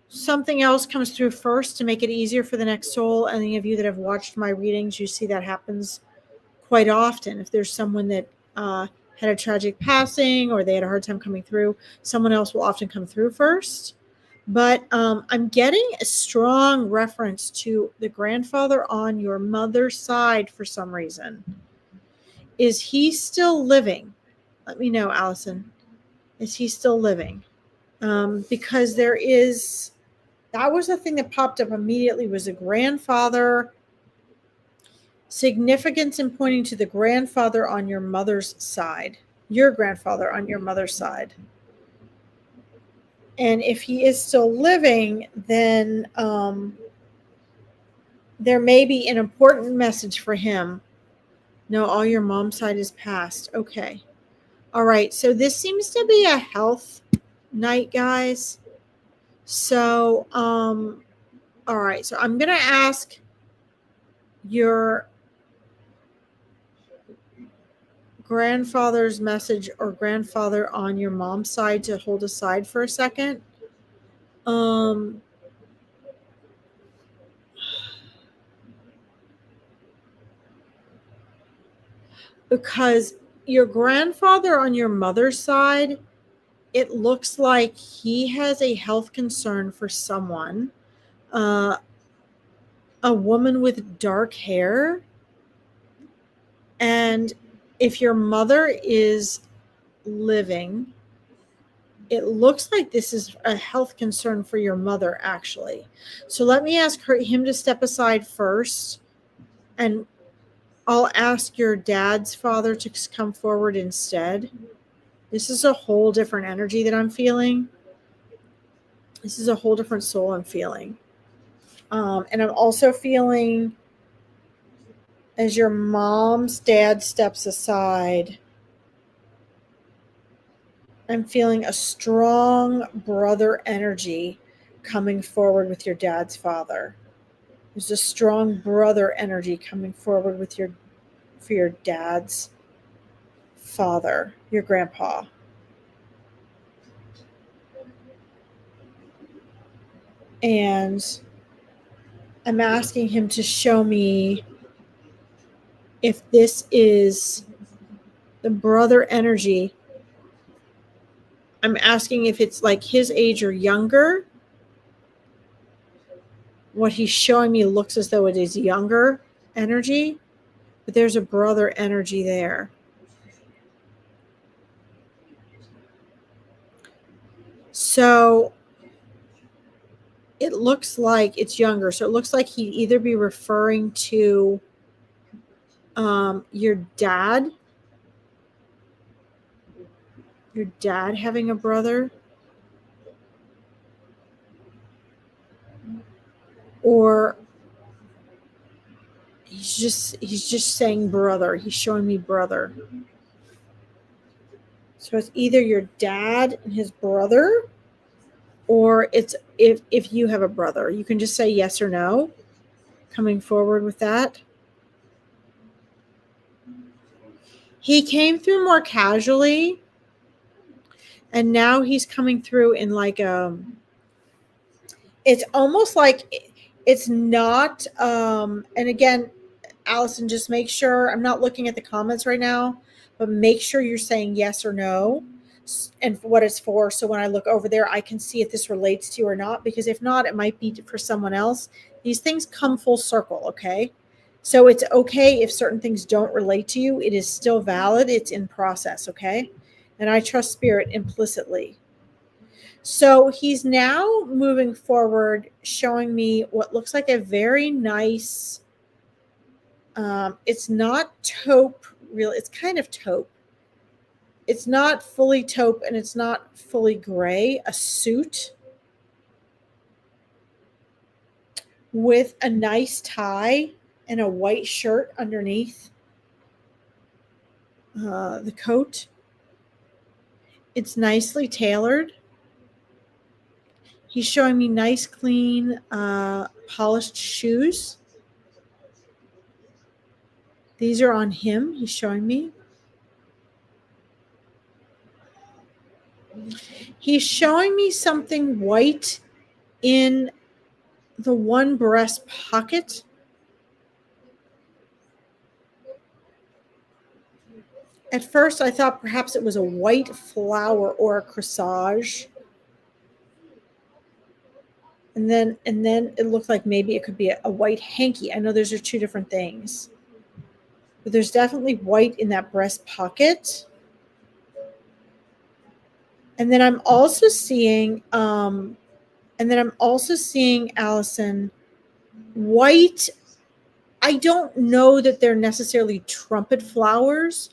something else comes through first to make it easier for the next soul. Any of you that have watched my readings, you see that happens quite often. If there's someone that had a tragic passing or they had a hard time coming through, someone else will often come through first. But I'm getting a strong reference to the grandfather on your mother's side for some reason. Is he still living? Let me know, Allison. Is he still living? Because there is, that was the thing that popped up immediately, was a grandfather. Significance in pointing to the grandfather on your mother's side, your grandfather on your mother's side. And if he is still living, then there may be an important message for him. No, all your mom's side is passed. Okay. All right. So this seems to be a health night, guys. So, all right. So I'm going to ask your grandfather's message or grandfather on your mom's side to hold aside for a second. Because your grandfather on your mother's side, it looks like he has a health concern for someone, a woman with dark hair. And if your mother is living, it looks like this is a health concern for your mother, actually. So let me ask him to step aside first, and I'll ask your dad's father to come forward instead. This is a whole different energy that I'm feeling. This is a whole different soul I'm feeling. And I'm also feeling, as your mom's dad steps aside, I'm feeling a strong brother energy coming forward with your dad's father. There's a strong brother energy coming forward with for your dad's father, your grandpa. And I'm asking him to show me if this is the brother energy. I'm asking if it's like his age or younger. What he's showing me looks as though it is younger energy, but there's a brother energy there. So it looks like it's younger. So it looks like he'd either be referring to your dad having a brother, or he's just saying brother. He's showing me brother. So it's either your dad and his brother, or it's if you have a brother. You can just say yes or no, coming forward with that. He came through more casually, and now he's coming through in like it's almost like it's not and again, Allison, just make sure, I'm not looking at the comments right now, but make sure you're saying yes or no and what it's for, so when I look over there I can see if this relates to you or not, because if not, it might be for someone else. These things come full circle, okay? So it's okay if certain things don't relate to you. It is still valid. It's in process, okay? And I trust spirit implicitly. So he's now moving forward, showing me what looks like a very nice, it's not taupe, really. It's kind of taupe. It's not fully taupe and it's not fully gray. A suit with a nice tie and a white shirt underneath the coat. It's nicely tailored. He's showing me nice, clean, polished shoes. These are on him. He's showing me. He's showing me something white in the one breast pocket. At first, I thought perhaps it was a white flower or a corsage. And then it looked like maybe it could be a white hanky. I know those are two different things. But there's definitely white in that breast pocket. And then I'm also seeing, Allison, white. I don't know that they're necessarily trumpet flowers,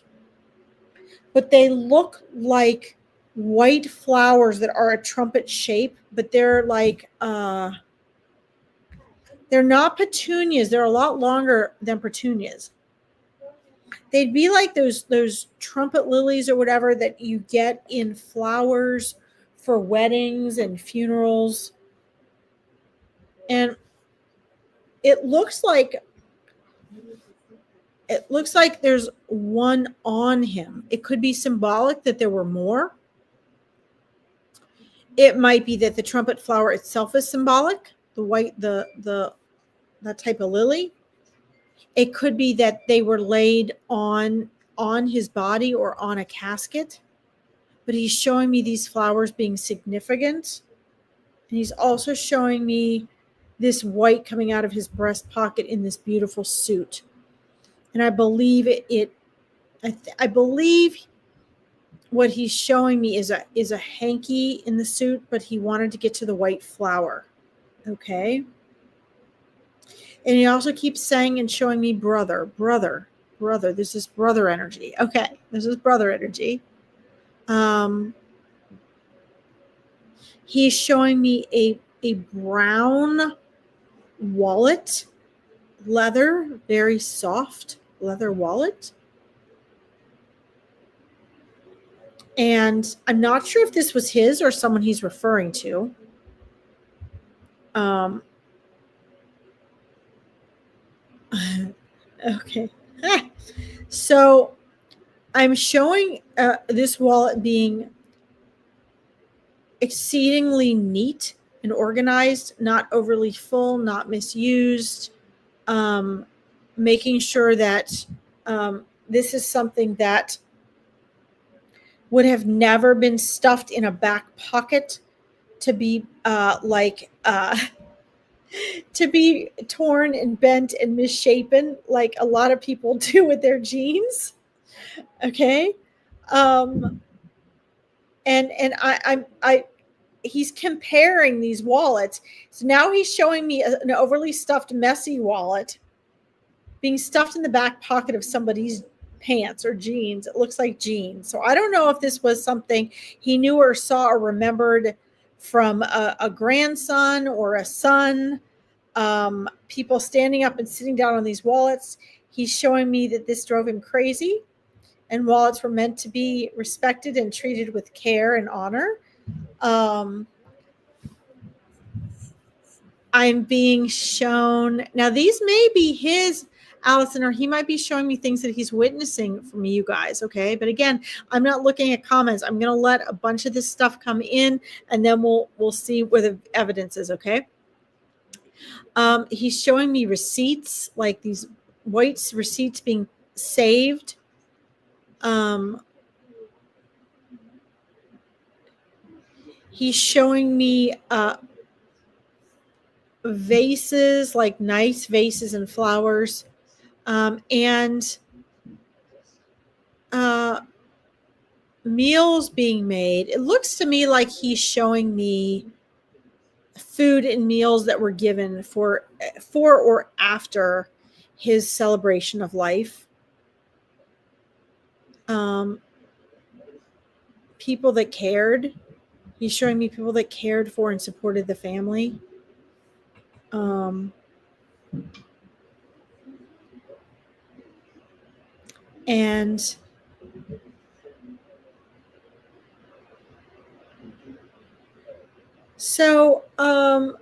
but they look like white flowers that are a trumpet shape, but they're like, they're not petunias. They're a lot longer than petunias. They'd be like those trumpet lilies or whatever that you get in flowers for weddings and funerals. And it looks like there's one on him. It could be symbolic that there were more. It might be that the trumpet flower itself is symbolic, the white, that type of lily. It could be that they were laid on his body or on a casket. But he's showing me these flowers being significant. And he's also showing me this white coming out of his breast pocket in this beautiful suit. And I believe I believe what he's showing me is a hanky in the suit, but he wanted to get to the white flower. Okay. And he also keeps saying and showing me brother. This is brother energy. Okay. This is brother energy. He's showing me a brown wallet, leather, very soft leather wallet. And I'm not sure if this was his or someone he's referring to. Okay. So I'm showing this wallet being exceedingly neat and organized, not overly full, not misused, making sure that this is something that would have never been stuffed in a back pocket to be to be torn and bent and misshapen like a lot of people do with their jeans. Okay. And I he's comparing these wallets. So now he's showing me an overly stuffed, messy wallet being stuffed in the back pocket of somebody's pants or jeans. It looks like jeans. So I don't know if this was something he knew or saw or remembered from a grandson or a son. People standing up and sitting down on these wallets. He's showing me that this drove him crazy, and wallets were meant to be respected and treated with care and honor. I'm being shown now, these may be his, Allison, or he might be showing me things that he's witnessing from you guys. Okay. But again, I'm not looking at comments. I'm going to let a bunch of this stuff come in, and then we'll see where the evidence is. Okay. He's showing me receipts, like these white receipts being saved. He's showing me vases, like nice vases and flowers, and meals being made. It looks to me like he's showing me food and meals that were given for or after his celebration of life. People that cared. He's showing me people that cared for and supported the family. And so now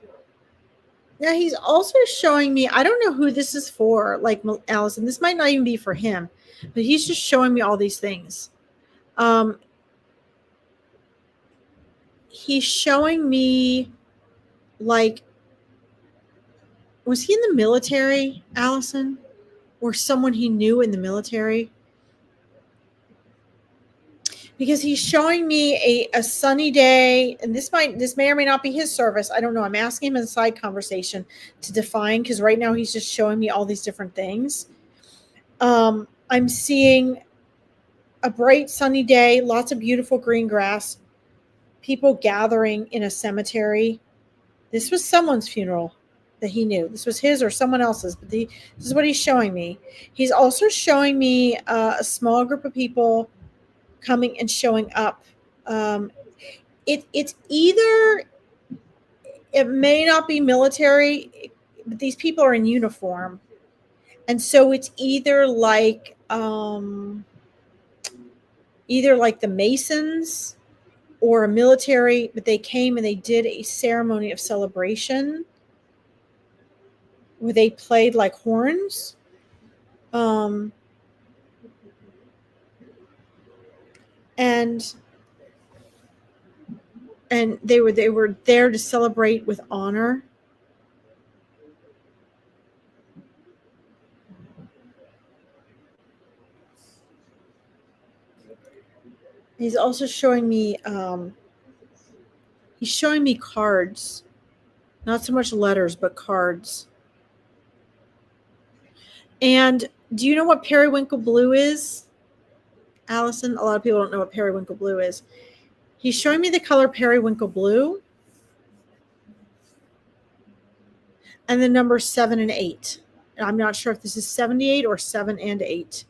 he's also showing me, I don't know who this is for, like Allison, this might not even be for him, but he's just showing me all these things. He's showing me, like, was he in the military, Allison? Or someone he knew in the military? Because he's showing me a sunny day, and this may or may not be his service. I don't know. I'm asking him in a side conversation to define, because right now he's just showing me all these different things. I'm seeing a bright sunny day, lots of beautiful green grass, people gathering in a cemetery. This was someone's funeral that he knew. This was his or someone else's, but this is what he's showing me. He's also showing me a small group of people coming and showing up. It's either, it may not be military, but these people are in uniform. And so it's either like the Masons or a military, but they came and they did a ceremony of celebration where they played like horns. And they were there to celebrate with honor. He's also showing me he's showing me cards. Not so much letters, but cards. And do you know what periwinkle blue is, Allison? A lot of people don't know what periwinkle blue is. He's showing me the color periwinkle blue and the number 7 and 8. I'm not sure if this is 78 or 7 and 8.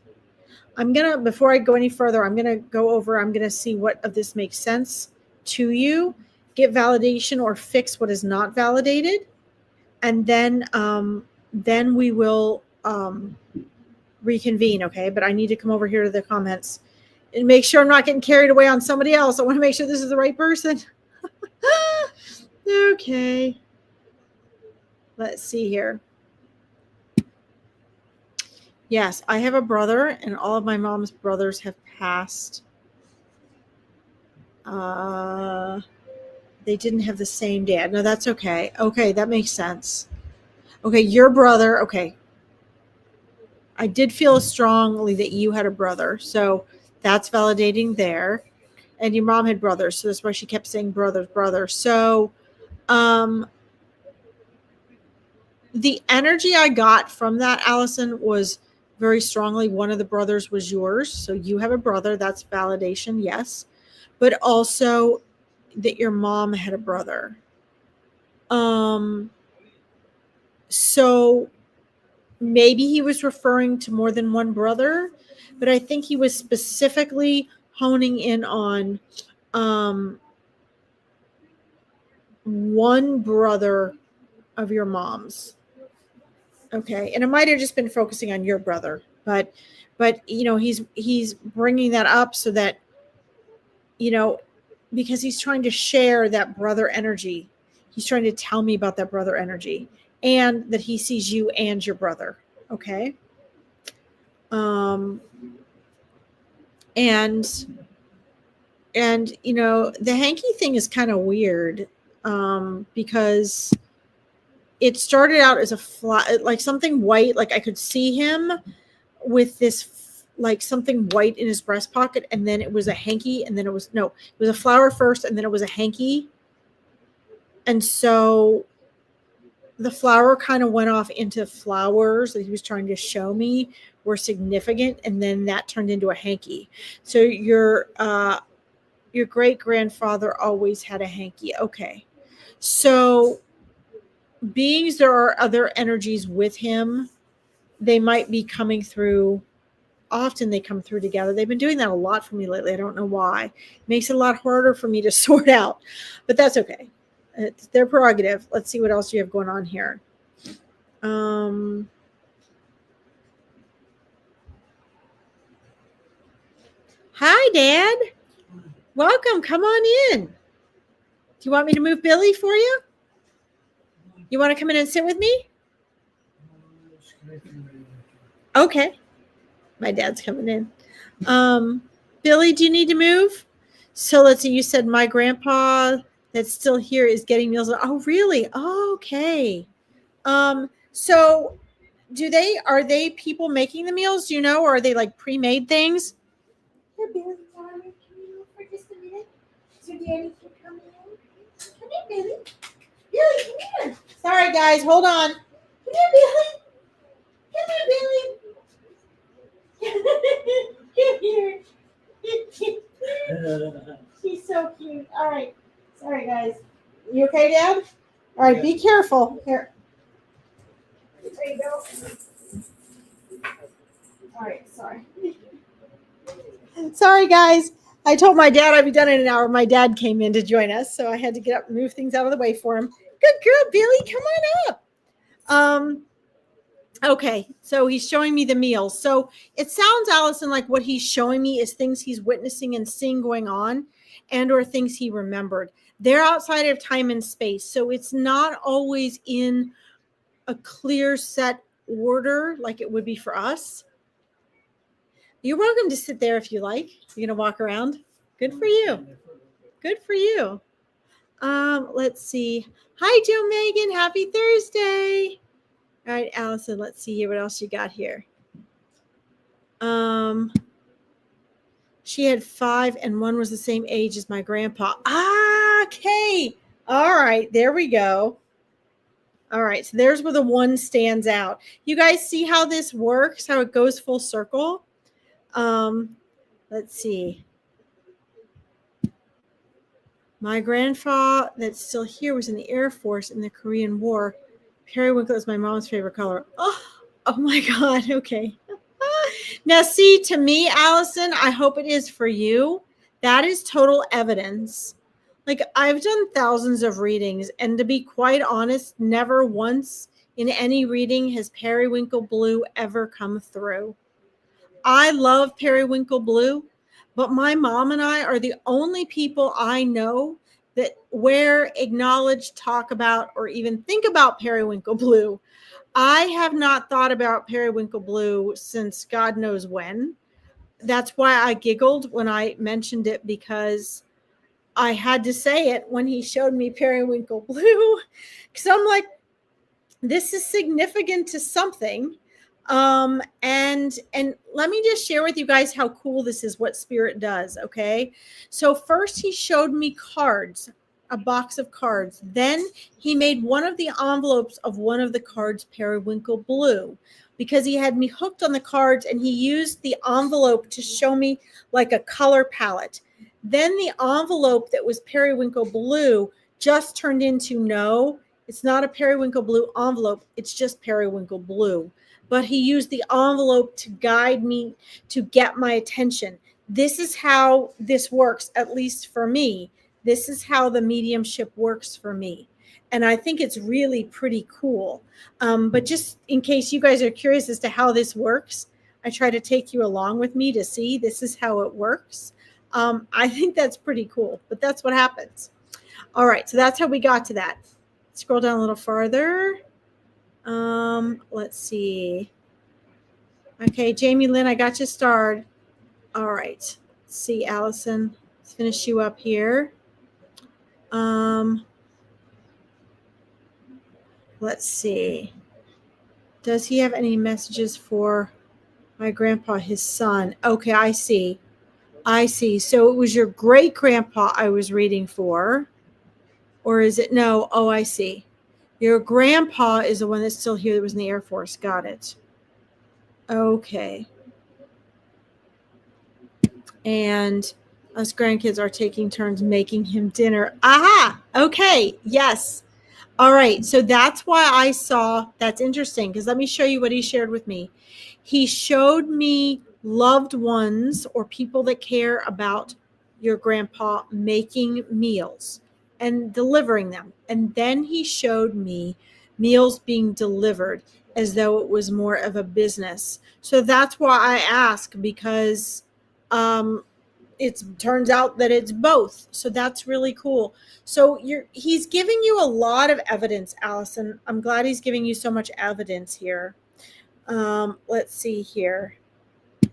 Before I go any further, I'm going to see what of this makes sense to you, get validation or fix what is not validated. And then we will reconvene. Okay. But I need to come over here to the comments and make sure I'm not getting carried away on somebody else. I want to make sure this is the right person. Okay. Let's see here. Yes, I have a brother, and all of my mom's brothers have passed. They didn't have the same dad. No, that's okay. Okay, that makes sense. Okay, your brother. Okay. I did feel strongly that you had a brother, so that's validating there. And your mom had brothers, so that's why she kept saying brothers. So, the energy I got from that, Allison, was very strongly one of the brothers was yours. So you have a brother. That's validation, yes. But also that your mom had a brother. So maybe he was referring to more than one brother, but I think he was specifically honing in on one brother of your mom's. Okay. And it might have just been focusing on your brother, but he's bringing that up so that, because he's trying to share that brother energy. He's trying to tell me about that brother energy and that he sees you and your brother. Okay. And the hanky thing is kind of weird, because it started out as like something white. Like I could see him with this, like something white in his breast pocket. And then it was a hanky. And then it was a flower first. And then it was a hanky. And so the flower kind of went off into flowers that he was trying to show me were significant. And then that turned into a hanky. So your great grandfather always had a hanky. Okay. So beings, there are other energies with him. They might be coming through. Often they come through together. They've been doing that a lot for me lately. I don't know why. It makes it a lot harder for me to sort out, but that's okay. It's their prerogative. Let's see what else you have going on here. Hi, Dad. Welcome. Come on in. Do you want me to move Billy for you? You want to come in and sit with me? Okay. My dad's coming in. Billy, do you need to move? So let's see. You said my grandpa that's still here is getting meals. Oh, really? Oh, okay. So are they people making the meals? Do you know, or are they like pre-made things? Here, Billy, darling, can you move for just a minute so Daddy can come in? Come here, Billy. Billy, come here. Sorry, guys. Hold on. Come here, Billy. Come here, Billy. Come here. She's so cute. All right. Sorry, guys. You okay, Dad? All right, be careful. Here. There you go. All right, sorry. Sorry, guys. I told my dad I'd be done in an hour. My dad came in to join us, so I had to get up and move things out of the way for him. Good girl, Billy. Come on up. Okay, so he's showing me the meals. So it sounds, Allison, like what he's showing me is things he's witnessing and seeing going on, and or things he remembered. They're outside of time and space, so it's not always in a clear set order like it would be for us. You're welcome to sit there if you like. You're gonna walk around. Good for you. Good for you. Let's see. Hi, Joe Megan. Happy Thursday. All right, Allison, let's see here. What else you got here? She had 5 and one was the same age as my grandpa. Okay. All right, there we go. All right, so there's where the one stands out. You guys see how this works, how it goes full circle? Let's see. My grandfather that's still here was in the Air Force in the Korean War. Periwinkle is my mom's favorite color. Oh my God. Okay. Now, see, to me, Allison, I hope it is for you. That is total evidence. Like, I've done thousands of readings, and to be quite honest, never once in any reading has periwinkle blue ever come through. I love periwinkle blue, but my mom and I are the only people I know that wear, acknowledge, talk about, or even think about periwinkle blue. I have not thought about periwinkle blue since God knows when. That's why I giggled when I mentioned it, because I had to say it when he showed me periwinkle blue. Because I'm like, this is significant to something. And let me just share with you guys how cool this is, what spirit does. Okay. So first he showed me cards, a box of cards. Then he made one of the envelopes of one of the cards periwinkle blue, because he had me hooked on the cards, and he used the envelope to show me like a color palette. Then the envelope that was periwinkle blue just turned into, no, it's not a periwinkle blue envelope. It's just periwinkle blue. But he used the envelope to guide me, to get my attention. This is how this works, at least for me. This is how the mediumship works for me. And I think it's really pretty cool. But just in case you guys are curious as to how this works, I try to take you along with me to see this is how it works. I think that's pretty cool, but that's what happens. All right, so that's how we got to that. Scroll down a little farther. Let's see. Okay, Jamie Lynn, I got you starred. All right. Let's see, Allison. Let's finish you up here. Let's see. Does he have any messages for my grandpa, his son? Okay, I see. I see. So it was your great grandpa I was reading for. Or is it? No. Oh, I see. Your grandpa is the one that's still here that was in the Air Force. Got it. Okay. And us grandkids are taking turns making him dinner. Aha! Okay. Yes. All right. So that's why I saw, that's interesting, because let me show you what he shared with me. He showed me loved ones or people that care about your grandpa making meals and delivering them. And then he showed me meals being delivered as though it was more of a business. So that's why I ask, because it turns out that it's both. So that's really cool. So he's giving you a lot of evidence, Allison. I'm glad he's giving you so much evidence here. Let's see here. I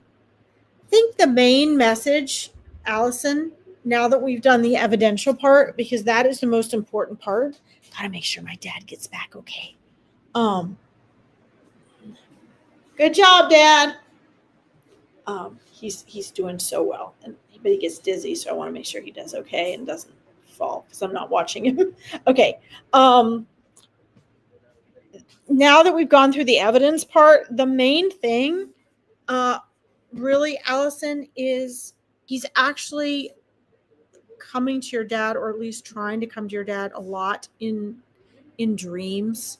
think the main message, Allison, now that we've done the evidential part, because that is the most important part. Gotta make sure my dad gets back okay. Good job, Dad. He's doing so well, but he gets dizzy, so I want to make sure he does okay and doesn't fall, because I'm not watching him. Okay. Now that we've gone through the evidence part, the main thing, really, Allison, is he's actually coming to your dad, or at least trying to come to your dad a lot in dreams.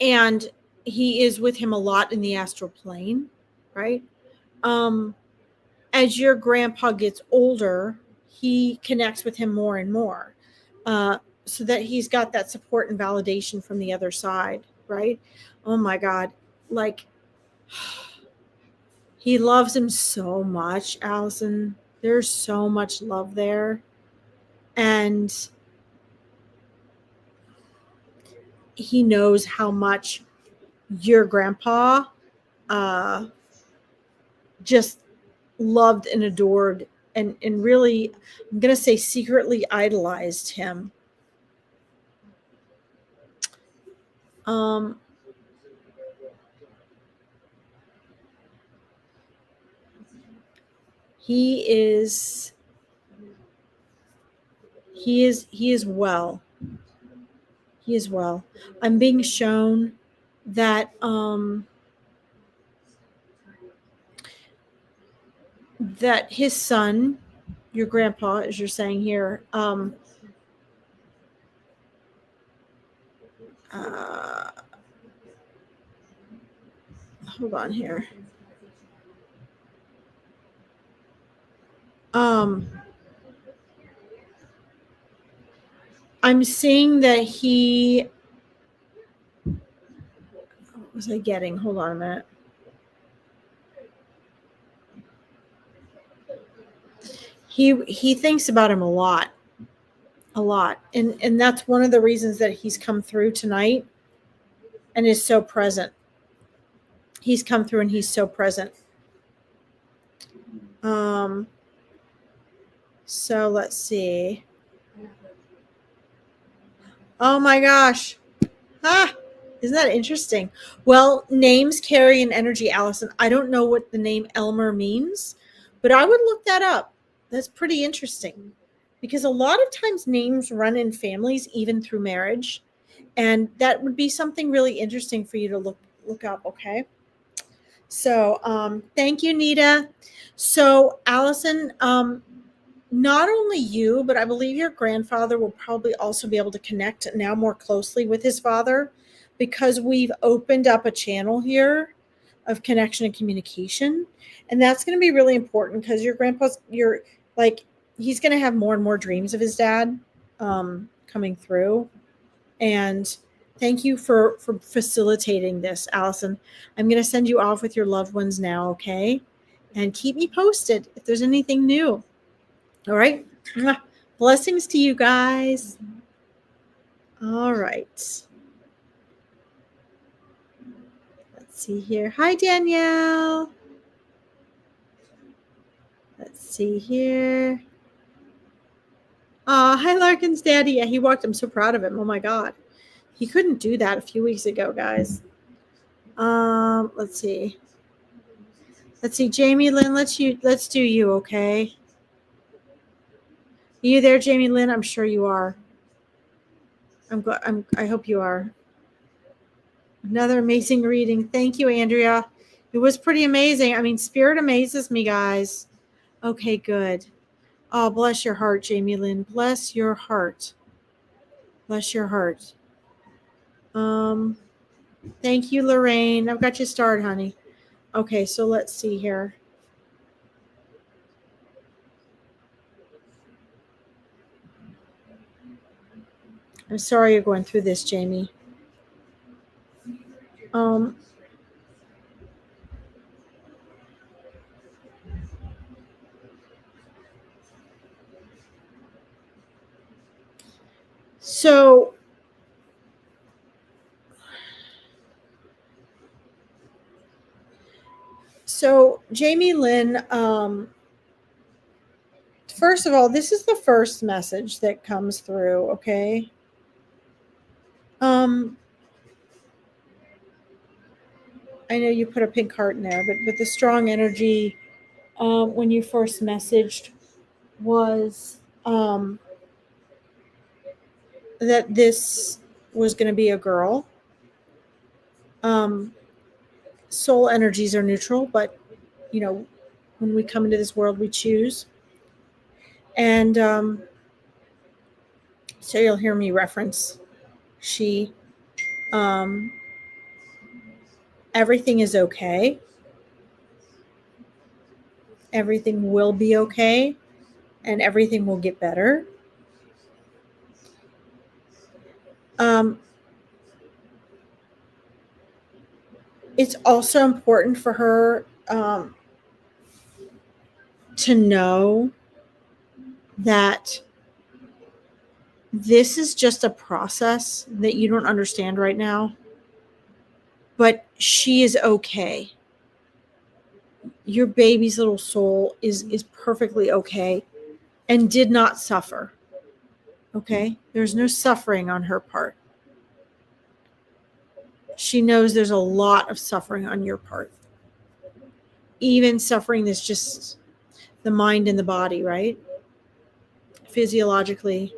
And he is with him a lot in the astral plane, right? As your grandpa gets older, he connects with him more and more, so that he's got that support and validation from the other side, right? Oh my God. Like, he loves him so much, Allison. There's so much love there. And he knows how much your grandpa just loved and adored, and really, I'm going to say, secretly idolized him. Um, he is well. He is well. I'm being shown that that his son, your grandpa, as you're saying here, hold on here. I'm seeing that he, what was I getting? Hold on a minute. He thinks about him a lot. And that's one of the reasons that he's come through tonight and is so present. He's come through and he's so present. So let's see. Oh my gosh. Isn't that interesting? Well, names carry an energy, Allison. I don't know what the name Elmer means, but I would look that up. That's pretty interesting, because a lot of times names run in families, even through marriage. And that would be something really interesting for you to look up, okay? So thank you, Nita. So Allison, not only you, but I believe your grandfather will probably also be able to connect now more closely with his father, because we've opened up a channel here of connection and communication. And that's going to be really important, because your grandpa's, he's going to have more and more dreams of his dad coming through. And thank you for facilitating this, Allison. I'm going to send you off with your loved ones now, okay? And keep me posted if there's anything new. All right. Blessings to you guys. All right. Let's see here. Hi, Danielle. Let's see here. Hi, Larkin's daddy. Yeah, he walked. I'm so proud of him. Oh my God. He couldn't do that a few weeks ago, guys. Let's see. Jamie Lynn, let's do you, okay? Are you there, Jamie Lynn? I'm sure you are. I hope you are. Another amazing reading. Thank you, Andrea. It was pretty amazing. I mean, spirit amazes me, guys. Okay, good. Oh, bless your heart, Jamie Lynn. Bless your heart. Bless your heart. Thank you, Lorraine. I've got you started, honey. Okay, so let's see here. I'm sorry you're going through this, Jamie. So Jamie Lynn, first of all, this is the first message that comes through, okay? I know you put a pink heart in there, but the strong energy when you first messaged was that this was going to be a girl. Soul energies are neutral, but when we come into this world, we choose. And so you'll hear me reference she. Everything is okay. Everything will be okay. And everything will get better. It's also important for her to know that this is just a process that you don't understand right now, but she is okay. Your baby's little soul is perfectly okay and did not suffer. Okay? There's no suffering on her part. She knows there's a lot of suffering on your part. Even suffering that's just the mind and the body, right? Physiologically,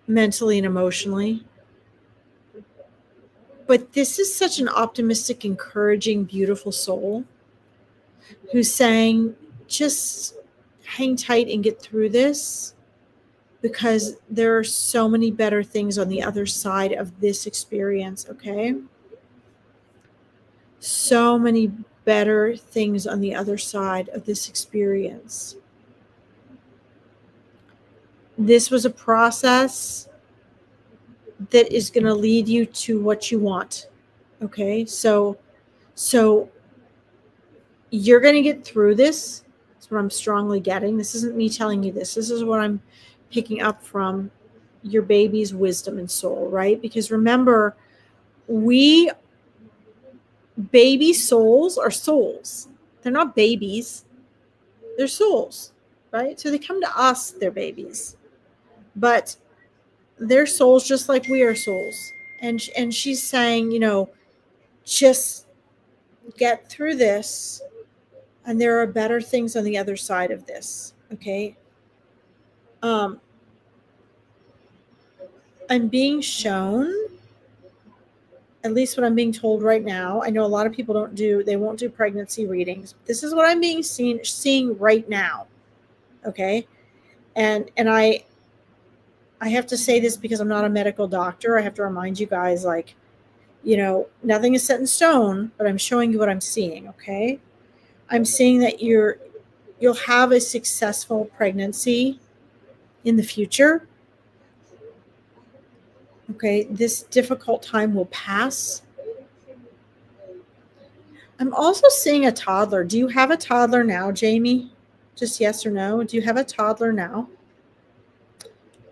mentally and emotionally. But this is such an optimistic, encouraging, beautiful soul who's saying, just hang tight and get through this, because there are so many better things on the other side of this experience, okay? So many better things on the other side of this experience. This was a process that is going to lead you to what you want, okay? So you're going to get through this. That's what I'm strongly getting. This isn't me telling you this. This is what I'm picking up from your baby's wisdom and soul, right? Because remember, baby souls are souls. They're not babies. They're souls, right? So they come to us, they're babies. But they're souls just like we are souls. And she's saying, just get through this, and there are better things on the other side of this, okay? I'm being shown, at least what I'm being told right now. I know a lot of people won't do pregnancy readings. This is what I'm seeing right now, okay? And I have to say this because I'm not a medical doctor. I have to remind you guys, like, nothing is set in stone, but I'm showing you what I'm seeing, okay? I'm seeing that you'll have a successful pregnancy in the future. Okay, this difficult time will pass. I'm also seeing a toddler. Do you have a toddler now, Jamie? Just yes or no. Do you have a toddler now?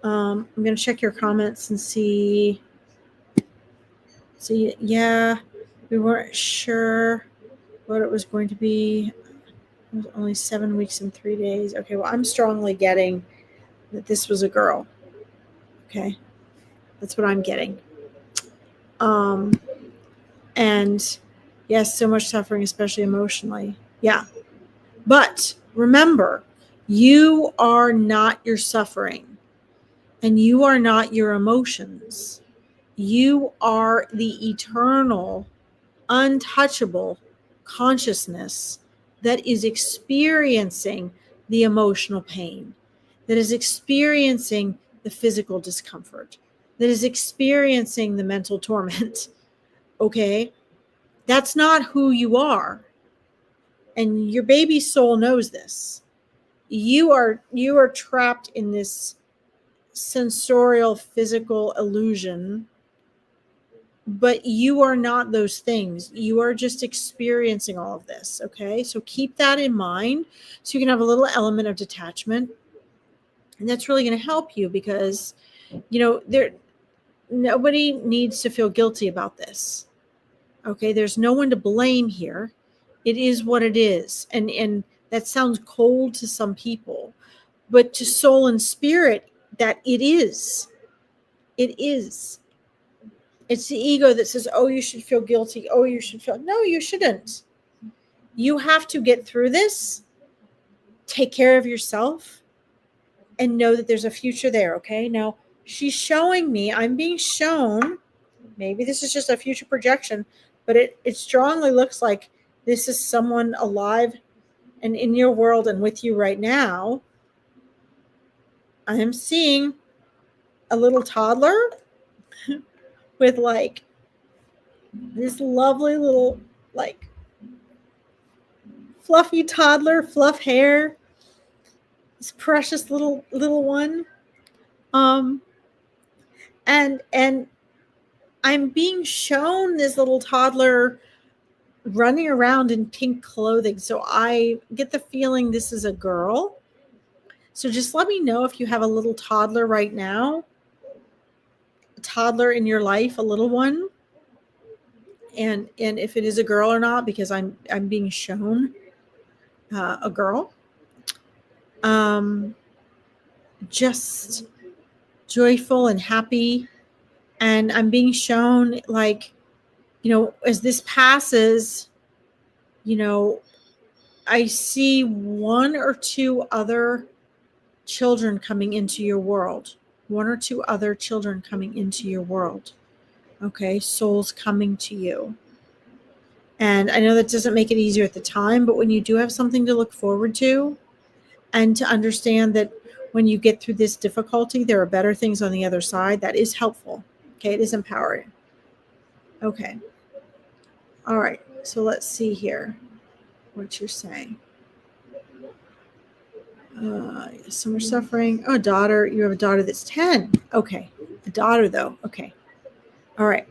I'm going to check your comments and see. Yeah, we weren't sure what it was going to be. It was only 7 weeks and 3 days. Okay, well, I'm strongly getting that this was a girl. Okay, that's what I'm getting. And yes, so much suffering, especially emotionally. Yeah. But remember, you are not your suffering, and you are not your emotions. You are the eternal, untouchable consciousness that is experiencing the emotional pain, that is experiencing the physical discomfort, that is experiencing the mental torment. Okay? That's not who you are. And your baby soul knows this. You are trapped in this sensorial physical illusion, but you are not those things. You are just experiencing all of this, okay? So keep that in mind so you can have a little element of detachment. And that's really going to help you because nobody needs to feel guilty about this. Okay, there's no one to blame here. It is what it is. And that sounds cold to some people, but to soul and spirit, that it is. It is. It's the ego that says, oh, you should feel guilty. Oh, you should feel. No, you shouldn't. You have to get through this, take care of yourself, and know that there's a future there, okay? Now, she's showing me, I'm being shown, maybe this is just a future projection, but it strongly looks like this is someone alive And in your world and with you right now, I am seeing a little toddler with like this lovely little like fluffy toddler, fluff hair, this precious little one. And I'm being shown this little toddler running around in pink clothing. So I get the feeling this is a girl. So just let me know if you have a little toddler right now, a toddler in your life, a little one, and if it is a girl or not, because I'm being shown a girl. Just joyful and happy, and I'm being shown like, as this passes, I see one or two other children coming into your world. One or two other children coming into your world. Okay, souls coming to you. And I know that doesn't make it easier at the time, but when you do have something to look forward to, and to understand that when you get through this difficulty, there are better things on the other side, that is helpful. Okay, it is empowering. Okay. All right, so let's see here what you're saying. Some are suffering. Oh, daughter. You have a daughter that's 10. Okay. A daughter, though. Okay. All right.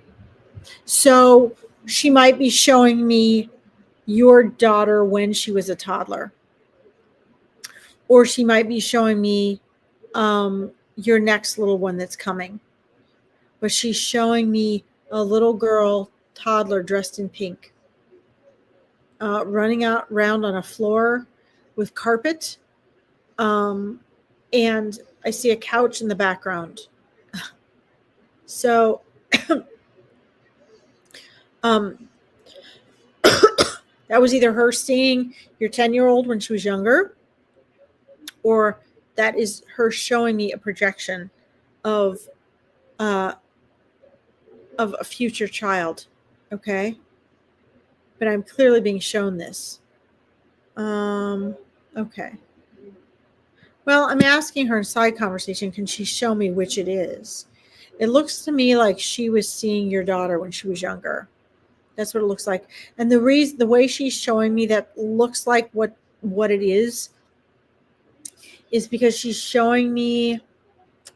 So she might be showing me your daughter when she was a toddler. Or she might be showing me your next little one that's coming. But she's showing me a little girl, toddler, dressed in pink, running around on a floor with carpet. And I see a couch in the background. So that was either her seeing your 10-year-old when she was younger, or that is her showing me a projection of a future child. Okay. But I'm clearly being shown this. Okay. Well, I'm asking her in side conversation, can she show me which it is? It looks to me like she was seeing your daughter when she was younger. That's what it looks like. And the way she's showing me that looks like what it is because she's showing me, I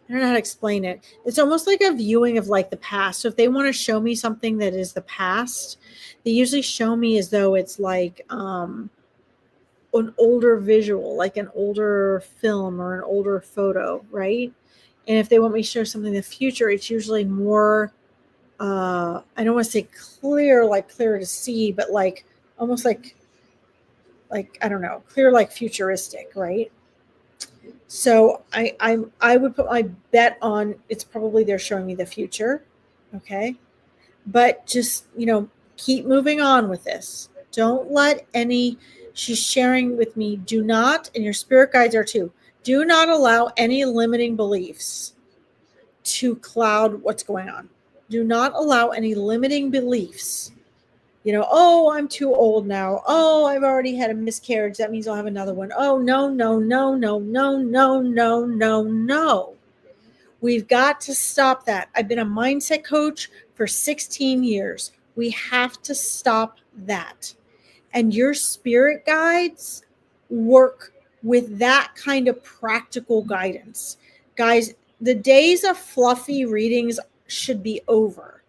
don't know how to explain it. It's almost like a viewing of like the past. So if they want to show me something that is the past, they usually show me as though it's like an older visual, like an older film or an older photo, right? And if they want me to show something in the future, it's usually more, I don't want to say clear, like clear to see, but like almost like I don't know, clear, like futuristic, right? So I would put my bet on it's probably they're showing me the future. Okay. But just, keep moving on with this. Don't let she's sharing with me, do not, and your spirit guides are too, do not allow any limiting beliefs to cloud what's going on. Do not allow any limiting beliefs. Oh, I'm too old now. Oh, I've already had a miscarriage. That means I'll have another one. Oh, no, no, no, no, no, no, no, no, no. We've got to stop that. I've been a mindset coach for 16 years. We have to stop that. And your spirit guides work with that kind of practical guidance. Guys, the days of fluffy readings should be over.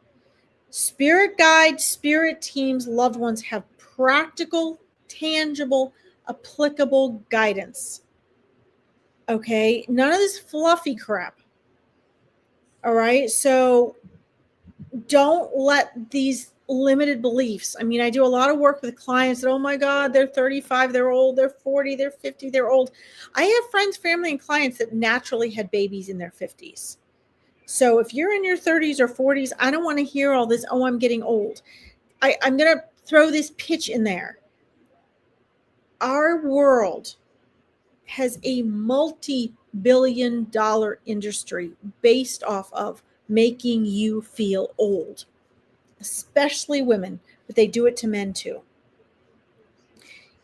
Spirit guides, spirit teams, loved ones have practical, tangible, applicable guidance. Okay? None of this fluffy crap. All right? So don't let these limited beliefs. I mean, I do a lot of work with clients that, oh my God, they're 35, they're old, they're 40, they're 50, they're old. I have friends, family, and clients that naturally had babies in their 50s. So if you're in your 30s or 40s, I don't want to hear all this, oh, I'm getting old. I'm going to throw this pitch in there. Our world has a multi-billion-dollar industry based off of making you feel old, especially women, but they do it to men too.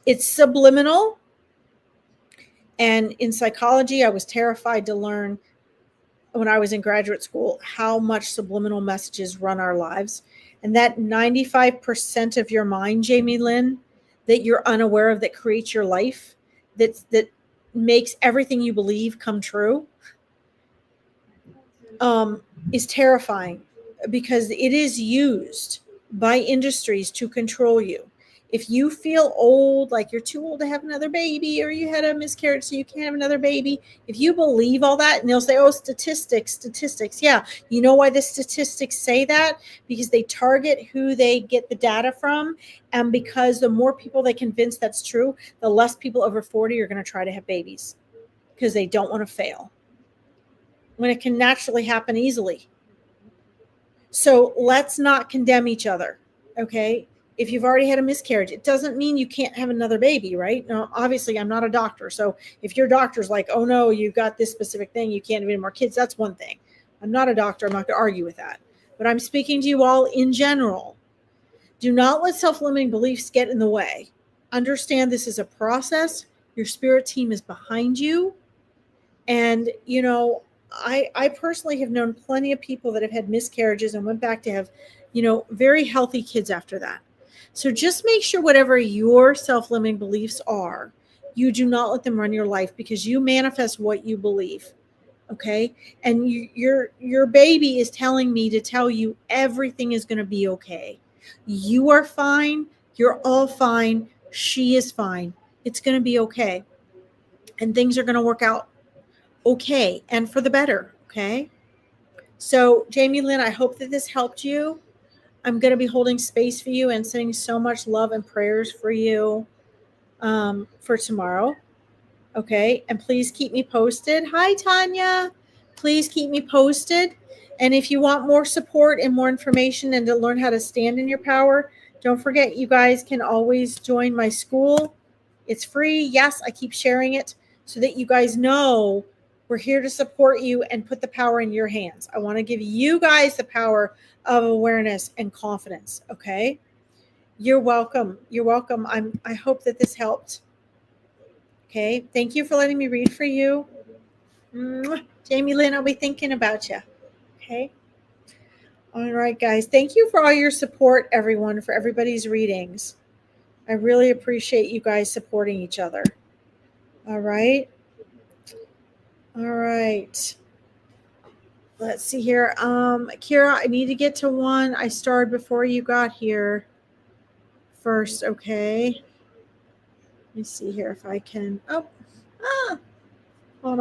It's subliminal. And in psychology, I was terrified to learn when I was in graduate school how much subliminal messages run our lives. And that 95% of your mind, Jamie Lynn, that you're unaware of, that creates your life, that makes everything you believe come true, is terrifying, because it is used by industries to control you. If you feel old, like you're too old to have another baby, or you had a miscarriage so you can't have another baby, if you believe all that, and they'll say, oh, statistics. Yeah, you know why the statistics say that? Because they target who they get the data from. And because the more people they convince that's true, the less people over 40 are going to try to have babies, because they don't want to fail when it can naturally happen easily. So let's not condemn each other, okay? If you've already had a miscarriage, it doesn't mean you can't have another baby, right? Now, obviously, I'm not a doctor. So if your doctor's like, oh no, you've got this specific thing, you can't have any more kids, that's one thing. I'm not a doctor. I'm not going to argue with that. But I'm speaking to you all in general. Do not let self-limiting beliefs get in the way. Understand this is a process. Your spirit team is behind you. And, you know, I personally have known plenty of people that have had miscarriages and went back to have, you know, very healthy kids after that. So just make sure whatever your self-limiting beliefs are, you do not let them run your life, because you manifest what you believe. Okay. And your baby is telling me to tell you everything is going to be okay. You are fine. You're all fine. She is fine. It's going to be okay. And things are going to work out okay and for the better. Okay. So, Jamie Lynn, I hope that this helped you. I'm going to be holding space for you and sending so much love and prayers for you for tomorrow. Okay. And please keep me posted. Hi, Tanya. Please keep me posted. And if you want more support and more information and to learn how to stand in your power, don't forget, you guys can always join my school. It's free. Yes, I keep sharing it so that you guys know we're here to support you and put the power in your hands. I want to give you guys the power of awareness and confidence. Okay. You're welcome. You're welcome. I hope that this helped. Okay. Thank you for letting me read for you. Mwah. Jamie Lynn, I'll be thinking about you. Okay. All right, guys. Thank you for all your support, everyone, for everybody's readings. I really appreciate you guys supporting each other. All right. All right. Let's see here. Kira, I need to get to one. I started before you got here first. Okay. Let me see here if I can. Hold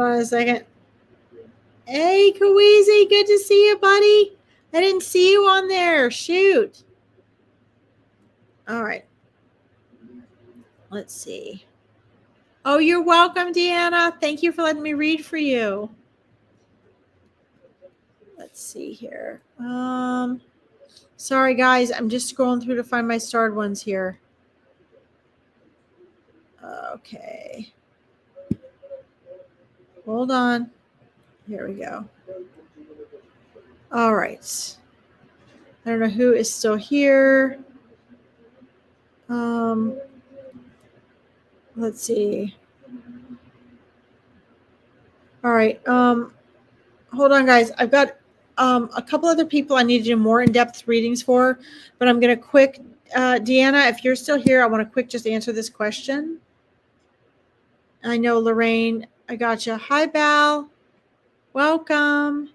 on a second. Hey, Kaweezy, good to see you, buddy. I didn't see you on there. Shoot. All right. Let's see. Oh, you're welcome, Deanna. Thank you for letting me read for you. Let's see here. Sorry, guys. I'm just scrolling through to find my starred ones here. Okay. Hold on. Here we go. All right. I don't know who is still here. Let's see. All right. Hold on, guys. I've got a couple other people I need to do more in-depth readings for, but I'm going to quick, Deanna, if you're still here, I want to quick just answer this question. I know Lorraine, I got you. Hi, Val. Welcome.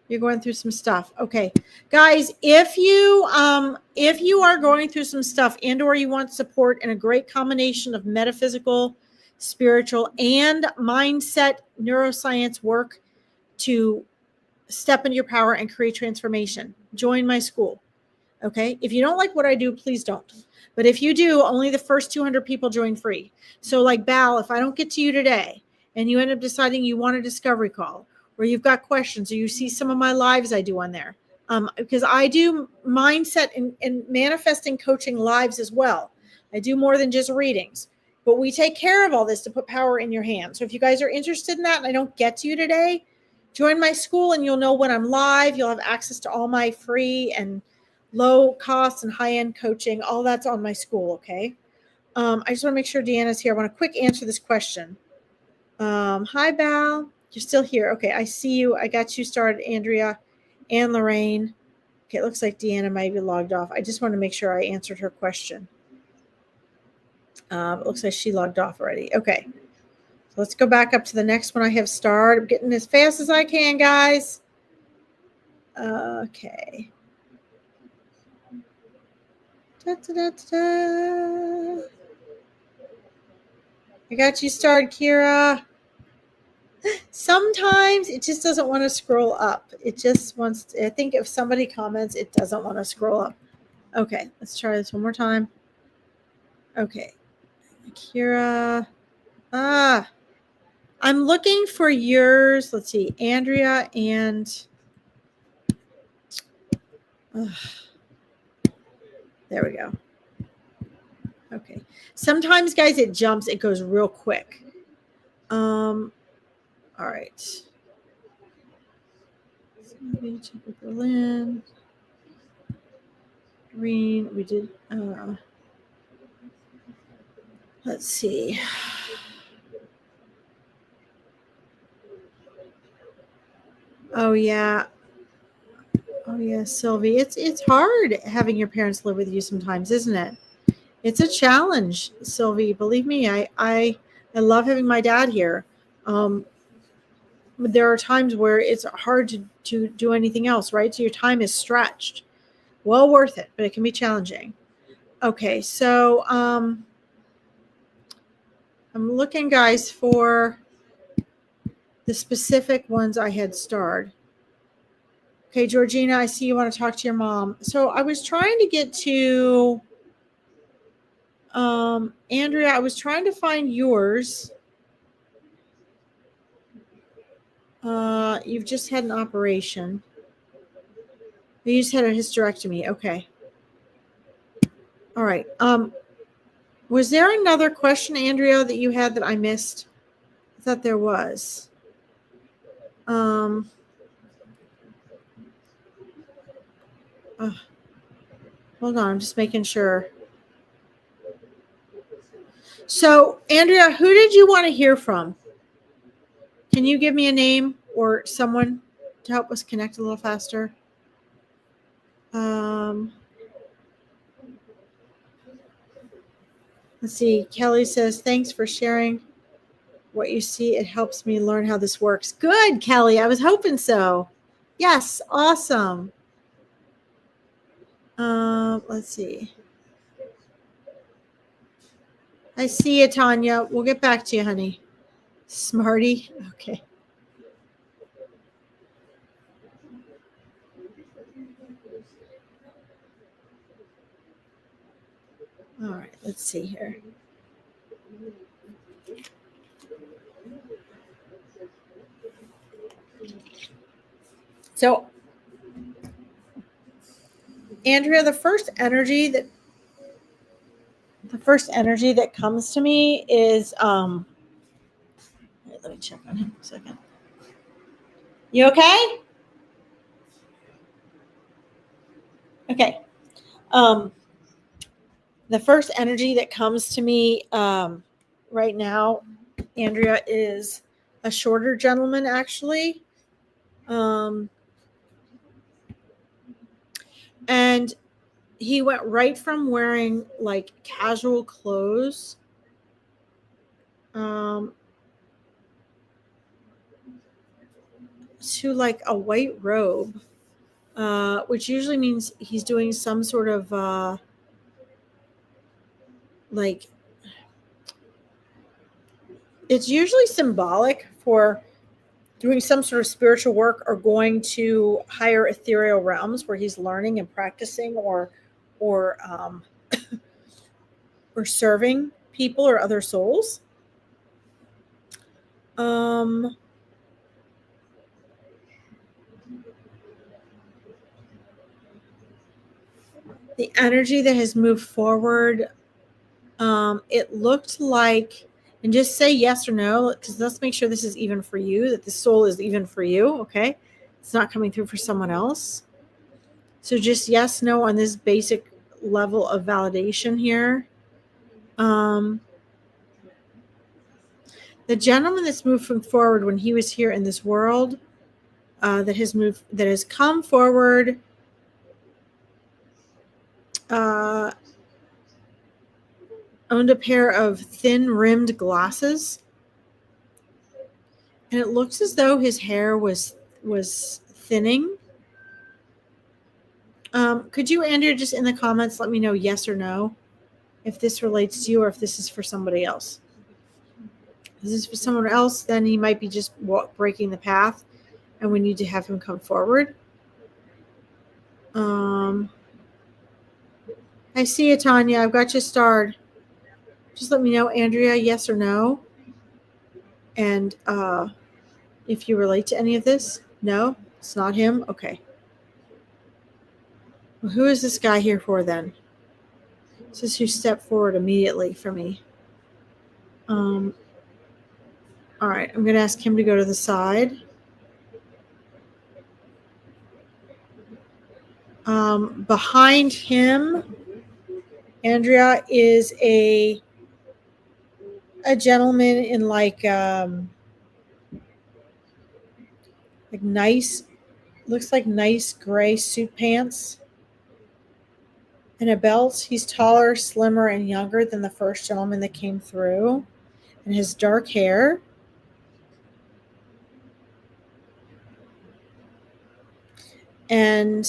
You're going through some stuff. Okay, guys, if you are going through some stuff and or you want support and a great combination of metaphysical, spiritual, and mindset neuroscience work to step into your power and create transformation, join my school. Okay. If you don't like what I do, please don't. But if you do, only the first 200 people join free. So like Bal, if I don't get to you today and you end up deciding you want a discovery call or you've got questions or you see some of my lives I do on there, because I do mindset and manifesting coaching lives as well. I do more than just readings, but we take care of all this to put power in your hands. So if you guys are interested in that and I don't get to you today, join my school and you'll know when I'm live. You'll have access to all my free and low cost and high end coaching. All that's on my school. Okay. I just want to make sure Deanna's here. I want to quick answer this question. Hi, Val. You're still here. Okay. I see you. I got you started, Andrea and Lorraine. Okay. It looks like Deanna might be logged off. I just want to make sure I answered her question. It looks like she logged off already. Okay. So let's go back up to the next one I have starred. I'm getting as fast as I can, guys. Okay. Da, da, da, da. I got you started, Kira. Sometimes it just doesn't want to scroll up. It just wants to, I think if somebody comments, it doesn't want to scroll up. Okay, let's try this one more time. Okay. Kira. I'm looking for yours. Let's see, Andrea and there we go. Okay. Sometimes, guys, it jumps. It goes real quick. All right. Berlin. Green. We did. Let's see. Oh yeah. Oh yeah, Sylvie. It's hard having your parents live with you sometimes, isn't it? It's a challenge, Sylvie. Believe me, I love having my dad here. But there are times where it's hard to do anything else, right? So your time is stretched. Well worth it, but it can be challenging. Okay, so I'm looking, guys, for the specific ones I had starred. Okay, Georgina, I see you want to talk to your mom. So I was trying to get to Andrea. I was trying to find yours. You've just had an operation. You just had a hysterectomy. Okay. All right. Was there another question, Andrea, that you had that I missed? I thought there was. Hold on, I'm just making sure. So, Andrea, who did you want to hear from? Can you give me a name or someone to help us connect a little faster? Let's see. Kelly says, thanks for sharing what you see. It helps me learn how this works. Good, Kelly. I was hoping so. Yes, awesome. Let's see. I see you, Tanya. We'll get back to you, honey. Smarty. Okay. All right. Let's see here. So, Andrea, the first energy that comes to me is let me check on him a second. You okay? Okay. The first energy that comes to me right now, Andrea, is a shorter gentleman, actually. And he went right from wearing like casual clothes to like a white robe, which usually means he's doing some sort of like, it's usually symbolic for doing some sort of spiritual work or going to higher ethereal realms where he's learning and practicing or or serving people or other souls. The energy that has moved forward, it looked like, and just say yes or no, because let's make sure this is even for you, that the soul is even for you, okay? It's not coming through for someone else. So just yes, no on this basic level of validation here. The gentleman that's moving forward when he was here in this world, that has come forward, owned a pair of thin rimmed glasses, and it looks as though his hair was thinning. Could you, Andrea, just in the comments let me know yes or no if this relates to you or if this is for somebody else? If this is for someone else, then he might be just breaking the path, and we need to have him come forward. I see you, Tanya. I've got you starred. Just let me know, Andrea, yes or no. And if you relate to any of this. No, it's not him. Okay. Well, who is this guy here for then? This is who stepped forward immediately for me. All right, I'm going to ask him to go to the side. Behind him, Andrea, is a gentleman in like nice, looks like nice gray suit pants and a belt. He's taller, slimmer, and younger than the first gentleman that came through, and his dark hair. And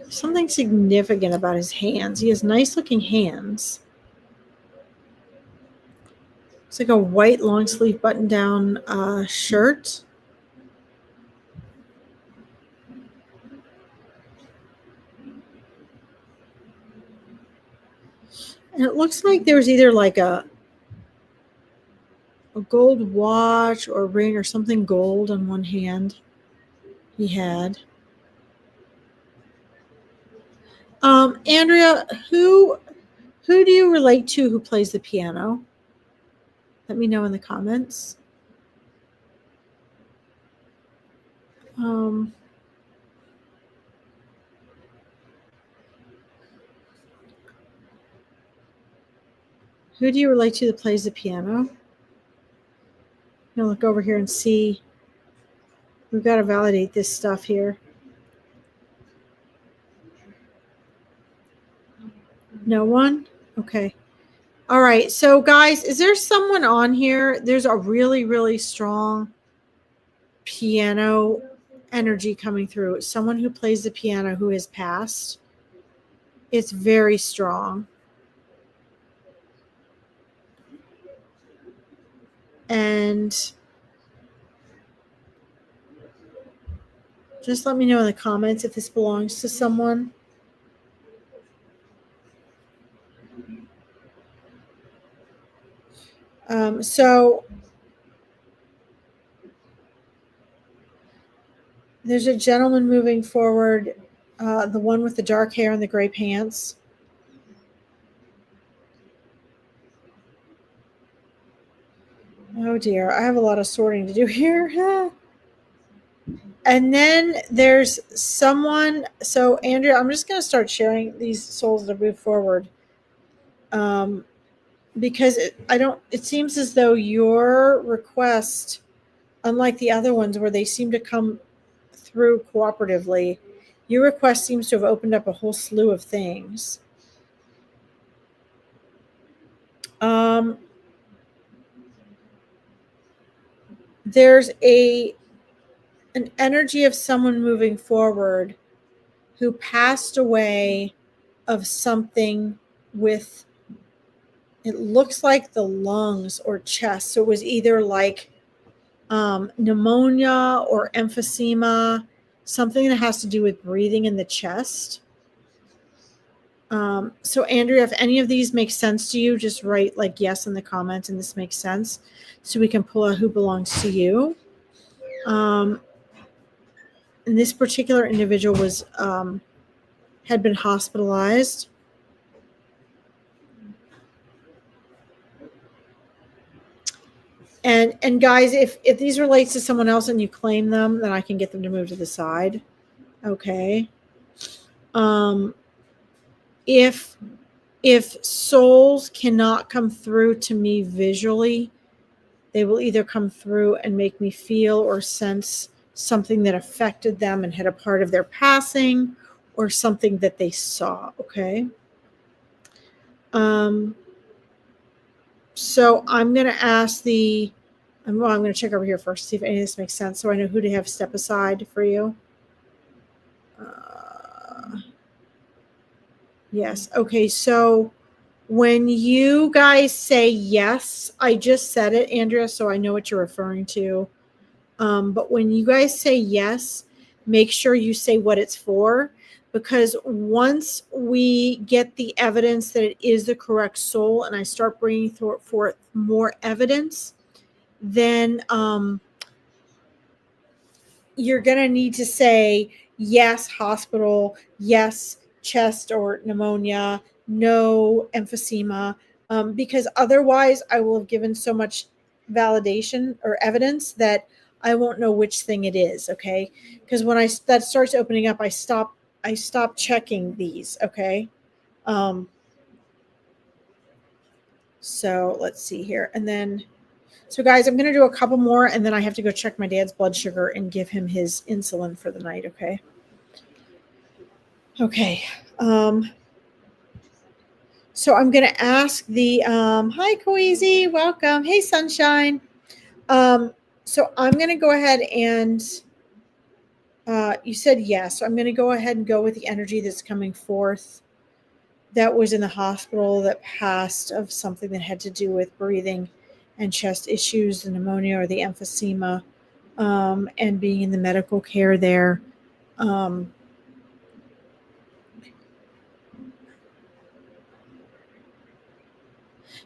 something significant about his hands. He has nice looking hands. It's like a white long sleeve button down shirt. And it looks like there was either like a gold watch or ring or something gold on one hand he had. Andrea, who do you relate to who plays the piano? Let me know in the comments. Who do you relate to that plays the piano? I'm gonna look over here and see. We've got to validate this stuff here. No one? Okay. All right. So, guys, is there someone on here? There's a really, really strong piano energy coming through. Someone who plays the piano who has passed. It's very strong. And just let me know in the comments if this belongs to someone. So there's a gentleman moving forward, the one with the dark hair and the gray pants. Oh dear, I have a lot of sorting to do here. And then there's someone. So Andrea, I'm just going to start sharing these souls that move forward, because it seems as though your request, unlike the other ones where they seem to come through cooperatively, your request seems to have opened up a whole slew of things. There's an energy of someone moving forward who passed away of something with, it looks like the lungs or chest. So it was either like pneumonia or emphysema, something that has to do with breathing in the chest. So Andrea, if any of these make sense to you, just write like yes in the comments and this makes sense, so we can pull out who belongs to you. And this particular individual was had been hospitalized. And guys, if these relates to someone else and you claim them, then I can get them to move to the side. Okay. If souls cannot come through to me visually, they will either come through and make me feel or sense something that affected them and had a part of their passing, or something that they saw. Okay. So I'm going to ask I'm going to check over here first, see if any of this makes sense, so I know who to have step aside for you. Yes. Okay. So when you guys say yes, I just said it, Andrea, so I know what you're referring to. But when you guys say yes, make sure you say what it's for, because once we get the evidence that it is the correct soul and I start bringing forth more evidence, then you're going to need to say yes, hospital, yes, chest or pneumonia, no, emphysema, because otherwise I will have given so much validation or evidence that I won't know which thing it is. Okay. Because when that starts opening up, I stop checking these. Okay. So let's see here. And then, so guys, I'm going to do a couple more, and then I have to go check my dad's blood sugar and give him his insulin for the night. Okay. Okay. So I'm going to ask the, hi, Koeasy, welcome. Hey, Sunshine. So I'm going to go ahead and, you said yes. So I'm going to go ahead and go with the energy that's coming forth that was in the hospital that passed of something that had to do with breathing and chest issues, the pneumonia or the emphysema, and being in the medical care there.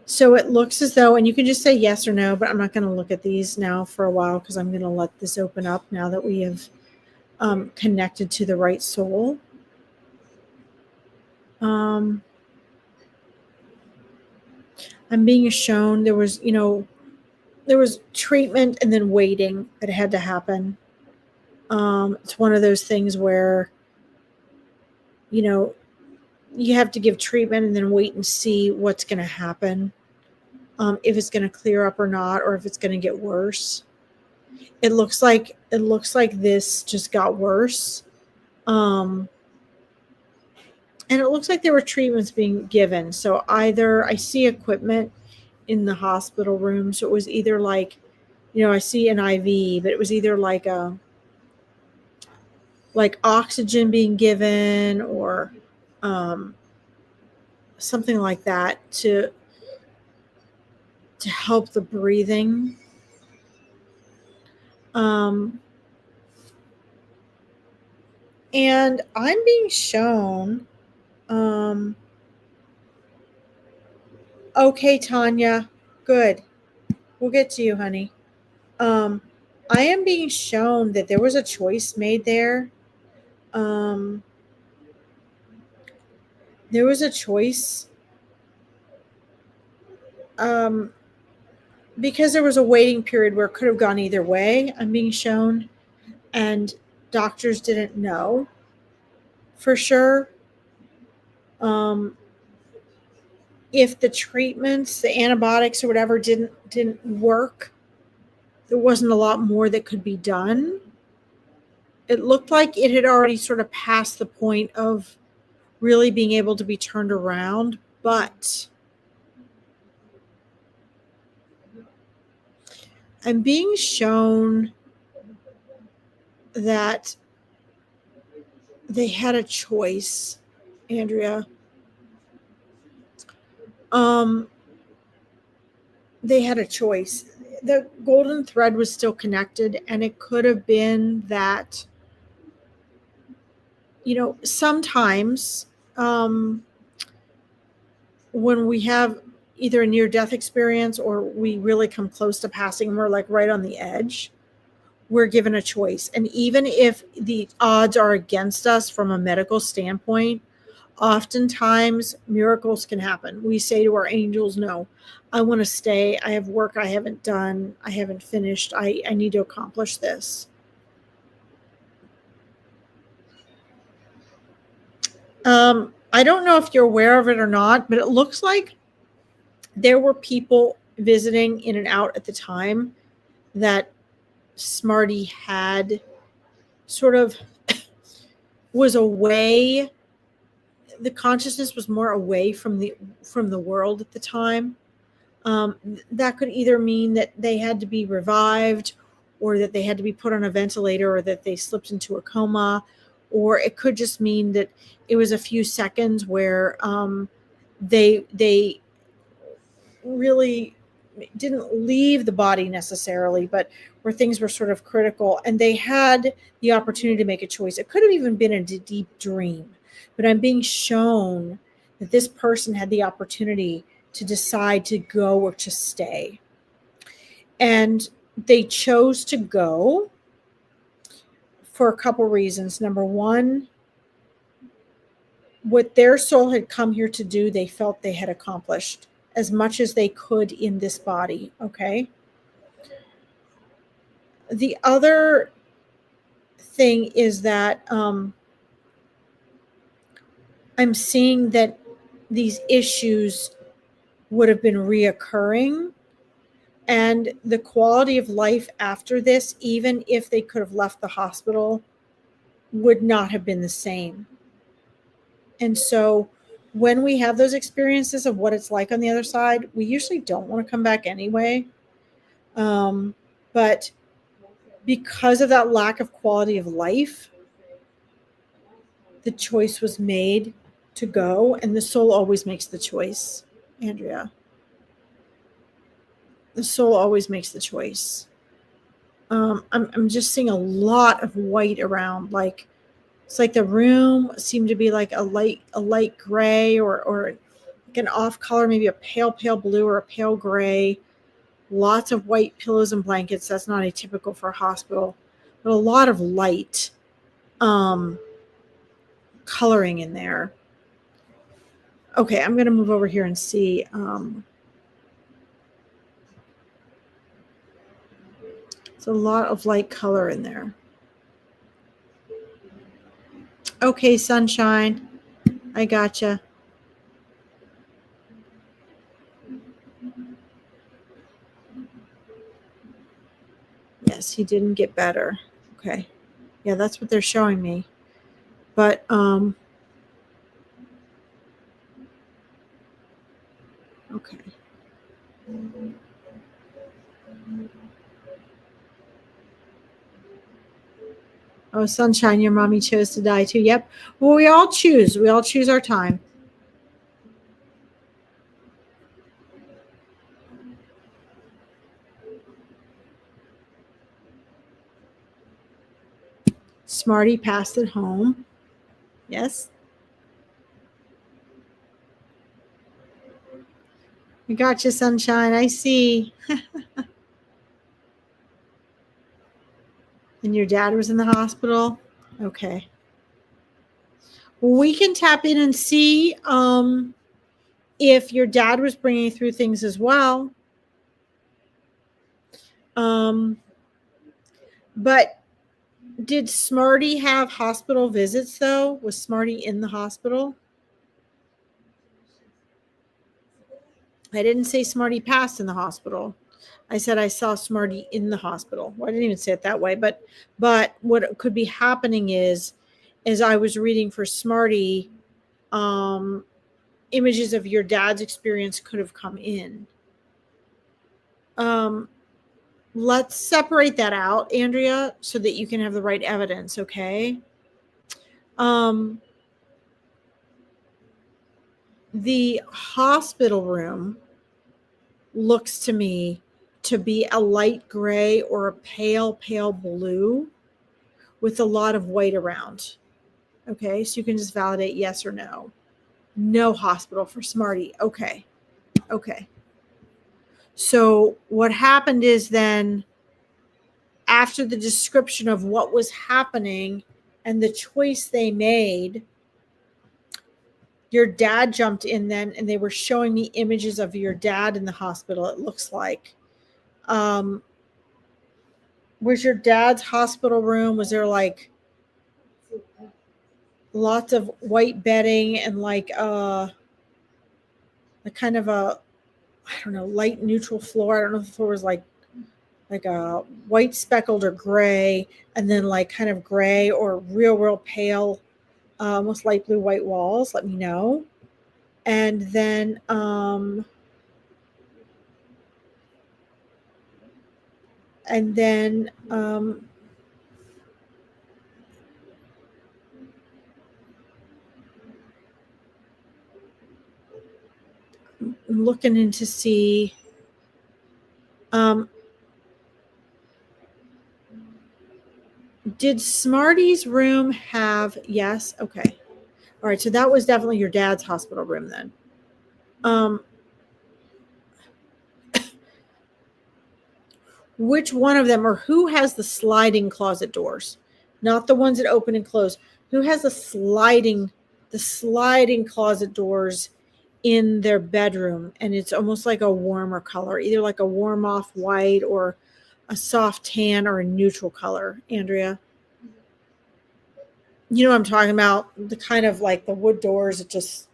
So it looks as though, and you can just say yes or no, but I'm not going to look at these now for a while because I'm going to let this open up now that we have connected to the right soul. I'm being shown there was treatment and then waiting that had to happen. It's one of those things where, you have to give treatment and then wait and see what's going to happen. If it's going to clear up or not, or if it's going to get worse. It looks like this just got worse. And it looks like there were treatments being given. So either I see equipment in the hospital room. So it was either like, I see an IV, but it was either like oxygen being given or something like that to help the breathing. And I'm being shown, okay, Tanya, good. We'll get to you, honey. I am being shown that there was a choice made there. There was a choice. Because there was a waiting period where it could have gone either way, I'm being shown, and doctors didn't know for sure. If the treatments, the antibiotics or whatever didn't work, there wasn't a lot more that could be done. It looked like it had already sort of passed the point of really being able to be turned around, but I'm being shown that they had a choice, Andrea. They had a choice. The golden thread was still connected, and it could have been that, sometimes when we have either a near-death experience or we really come close to passing and we're like right on the edge, we're given a choice. And even if the odds are against us from a medical standpoint, oftentimes miracles can happen. We say to our angels, no, I want to stay. I have work I haven't done. I haven't finished. I need to accomplish this. I don't know if you're aware of it or not, but it looks like there were people visiting in and out at the time that Smarty had sort of was away. The consciousness was more away from the world at the time. That could either mean that they had to be revived, or that they had to be put on a ventilator, or that they slipped into a coma, or it could just mean that it was a few seconds where they really didn't leave the body necessarily, but where things were sort of critical and they had the opportunity to make a choice. It could have even been a deep dream, but I'm being shown that this person had the opportunity to decide to go or to stay. And they chose to go for a couple reasons. Number one, what their soul had come here to do, they felt they had accomplished as much as they could in this body. Okay. The other thing is that I'm seeing that these issues would have been reoccurring, and the quality of life after this, even if they could have left the hospital, would not have been the same. And so when we have those experiences of what it's like on the other side, we usually don't want to come back anyway. But because of that lack of quality of life, the choice was made to go, and the soul always makes the choice, Andrea. The soul always makes the choice. I'm just seeing a lot of white around. Like it's like the room seemed to be like a light gray, or like an off color, maybe a pale blue or a pale gray. Lots of white pillows and blankets. That's not atypical for a hospital, but a lot of light coloring in there. Okay, I'm going to move over here and see. It's a lot of light color in there. Okay, sunshine. I gotcha. Yes, he didn't get better. Okay. Yeah, that's what they're showing me. But okay. Oh, sunshine, your mommy chose to die too. Yep. Well, we all choose. We all choose our time. Smarty passed it home. Yes. I got you, sunshine. I see. And your dad was in the hospital? Okay. Well, we can tap in and see if your dad was bringing through things as well. But did Smarty have hospital visits, though? Was Smarty in the hospital? I didn't say Smarty passed in the hospital. I said I saw Smarty in the hospital. Well, I didn't even say it that way, but what could be happening is, as I was reading for Smarty, images of your dad's experience could have come in. Let's separate that out, Andrea, so that you can have the right evidence, okay? The hospital room looks to me to be a light gray or a pale blue with a lot of white around. Okay, so you can just validate yes or no. No hospital for Smarty. Okay. So what happened is then, after the description of what was happening and the choice they made, Your dad jumped in then, and they were showing me images of your dad in the hospital, it looks like. Was your dad's hospital room, was there like lots of white bedding and like a kind of a, I don't know, light neutral floor? I don't know if the floor was like a white speckled or gray, and then like kind of gray or real pale, almost light blue white walls. Let me know. And then and then I'm looking in to see did Smarty's room have, yes, okay. All right, so that was definitely your dad's hospital room then. Which one of them, or who has the sliding closet doors? Not the ones that open and close. Who has the sliding closet doors in their bedroom, and it's almost like a warmer color, either like a warm off white or a soft tan or a neutral color? Andrea, you know what I'm talking about? The kind of like the wood doors that just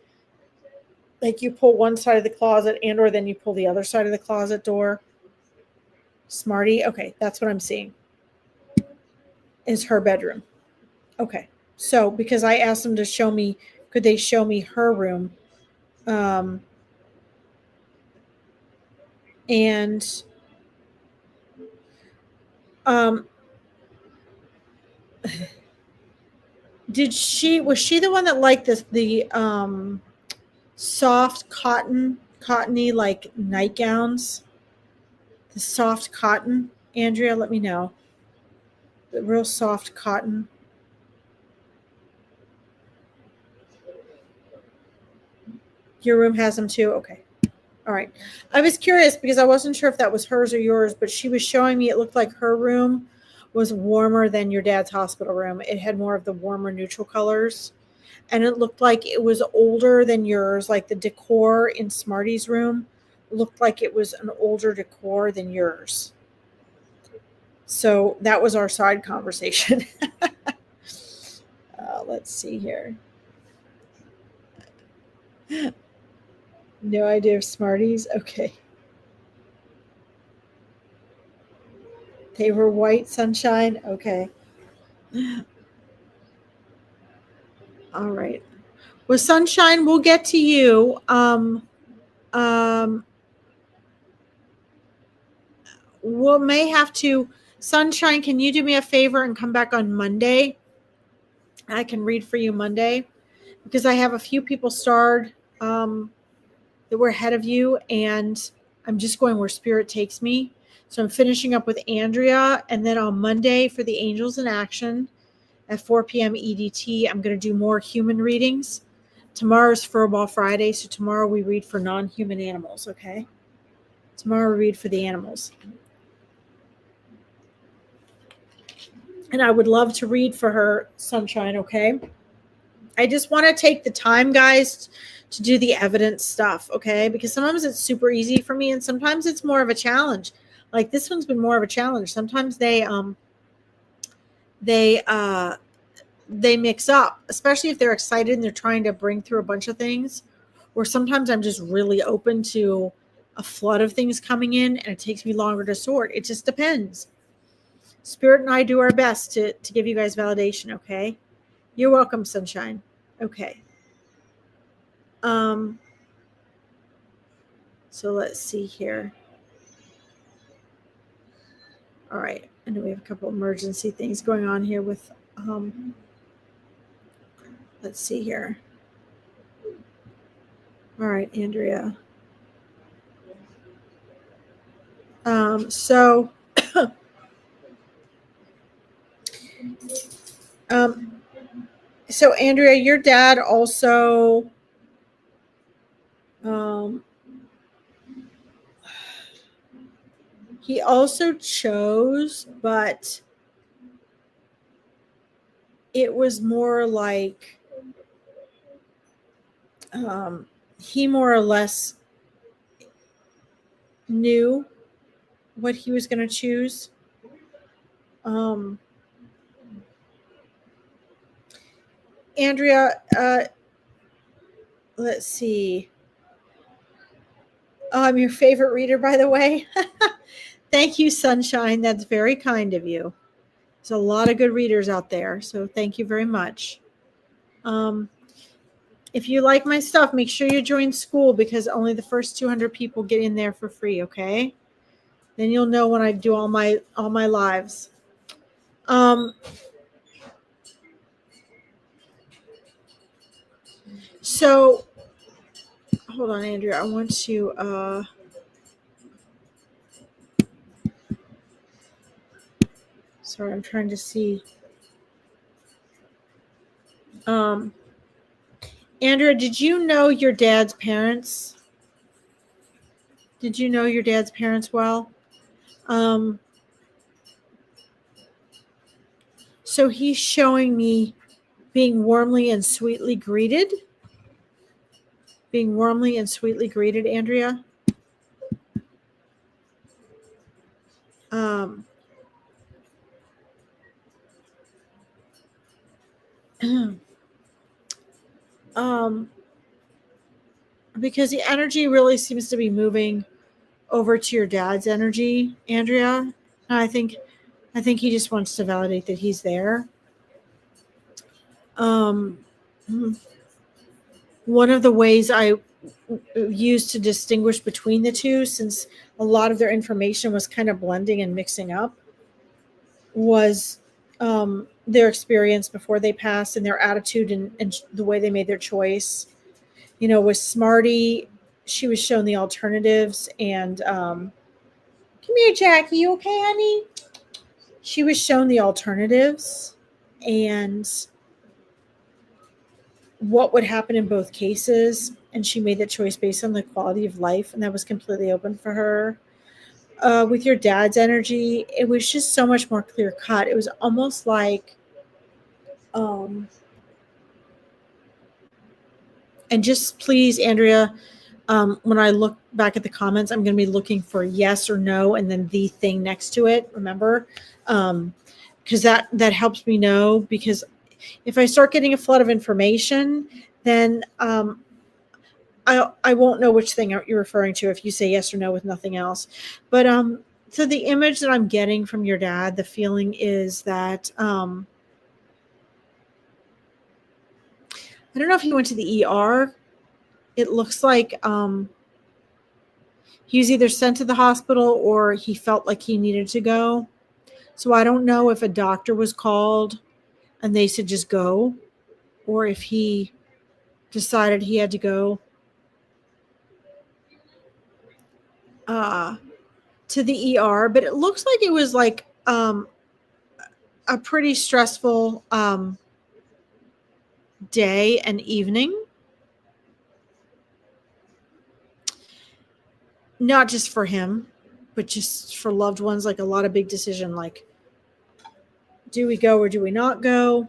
like you pull one side of the closet and or then you pull the other side of the closet door. Smarty, okay, that's what I'm seeing is her bedroom. Okay, so because I asked them to show me, could they show me her room? And um, was she the one that liked this the soft cottony like nightgowns? The soft cotton, Andrea, let me know. The real soft cotton. Your room has them too? Okay. All right. I was curious because I wasn't sure if that was hers or yours, but she was showing me it looked like her room was warmer than your dad's hospital room. It had more of the warmer neutral colors. And it looked like it was older than yours. Like the decor in Smarty's room looked like it was an older decor than yours. So that was our side conversation. Let's see here. No idea of Smarties? Okay. They were white sunshine? Okay. All right. Well, Sunshine, we'll get to you. We may have to. Sunshine, can you do me a favor and come back on Monday? I can read for you Monday because I have a few people starred that were ahead of you, and I'm just going where Spirit takes me. So I'm finishing up with Andrea, and then on Monday for the Angels in Action at 4 p.m. EDT, I'm going to do more human readings. Tomorrow's Furball Friday, so tomorrow we read for non-human animals, okay? Tomorrow we read for the animals. And I would love to read for her, Sunshine, okay? I just want to take the time, guys, to do the evidence stuff, okay? Because sometimes it's super easy for me and sometimes it's more of a challenge. Like this one's been more of a challenge. Sometimes they mix up, especially if they're excited and they're trying to bring through a bunch of things. Or sometimes I'm just really open to a flood of things coming in and it takes me longer to sort. It just depends. Spirit and I do our best to give you guys validation, okay? You're welcome, Sunshine. Okay. So let's see here. All right. I know we have a couple emergency things going on here with let's see here. All right, Andrea. So so Andrea, your dad also he also chose, but it was more like um, he more or less knew what he was going to choose. Um, Andrea, let's see. Oh, I'm your favorite reader, by the way. Thank you, Sunshine. That's very kind of you. There's a lot of good readers out there, so thank you very much. Um, if you like my stuff, make sure you join school because only the first 200 people get in there for free. Okay, then you'll know when I do all my lives. Um, so hold on, Andrea. I want to. Sorry, I'm trying to see. Um, Andrea, did you know your dad's parents? Did you know your dad's parents well? Um, so he's showing me being warmly and sweetly greeted. Being warmly and sweetly greeted, Andrea. Um, um, because the energy really seems to be moving over to your dad's energy, Andrea. And I think he just wants to validate that he's there. Um, one of the ways I used to distinguish between the two, since a lot of their information was kind of blending and mixing up, was their experience before they passed and their attitude and the way they made their choice. With Smarty, she was shown the alternatives and come here, Jackie. You okay, honey? She was shown the alternatives and what would happen in both cases. And she made that choice based on the quality of life, and that was completely open for her. With your dad's energy, it was just so much more clear cut. It was almost like, um, and just please, Andrea, when I look back at the comments, I'm going to be looking for yes or no and then the thing next to it. Remember, because that helps me know. Because if I start getting a flood of information, then I won't know which thing you're referring to if you say yes or no with nothing else. But so the image that I'm getting from your dad, the feeling is that I don't know if he went to the ER. It looks like he was either sent to the hospital or he felt like he needed to go. So I don't know if a doctor was called and they said just go, or if he decided he had to go uh, to the ER. But it looks like it was like a pretty stressful day and evening. Not just for him, but just for loved ones, like a lot of big decision, like do we go or do we not go?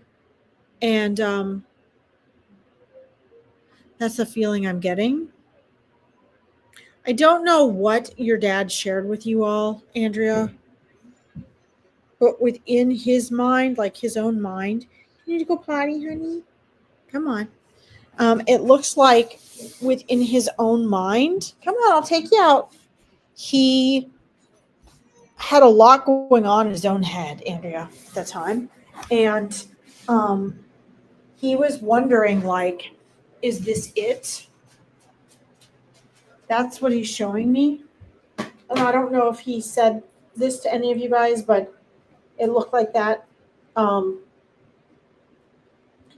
And that's the feeling I'm getting. I don't know what your dad shared with you all, Andrea, but within his mind, like his own mind, you need to go potty, honey. Come on. It looks like within his own mind, come on, I'll take you out. He had a lot going on in his own head, Andrea, at that time. And um, he was wondering, like, is this it? That's what he's showing me. And I don't know if he said this to any of you guys, but it looked like that. Um,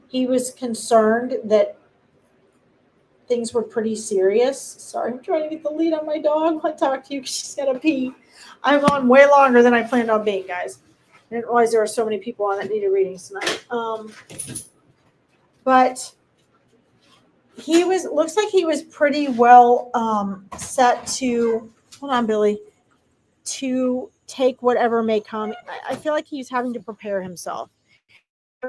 he was concerned that things were pretty serious. Sorry, I'm trying to get the lead on my dog. I talk to you because she's got to pee. I'm on way longer than I planned on being, guys. I didn't realize there were so many people on that needed readings tonight. But he was looks like he was pretty well set to hold on, Billy, to take whatever may come. I feel like he's having to prepare himself.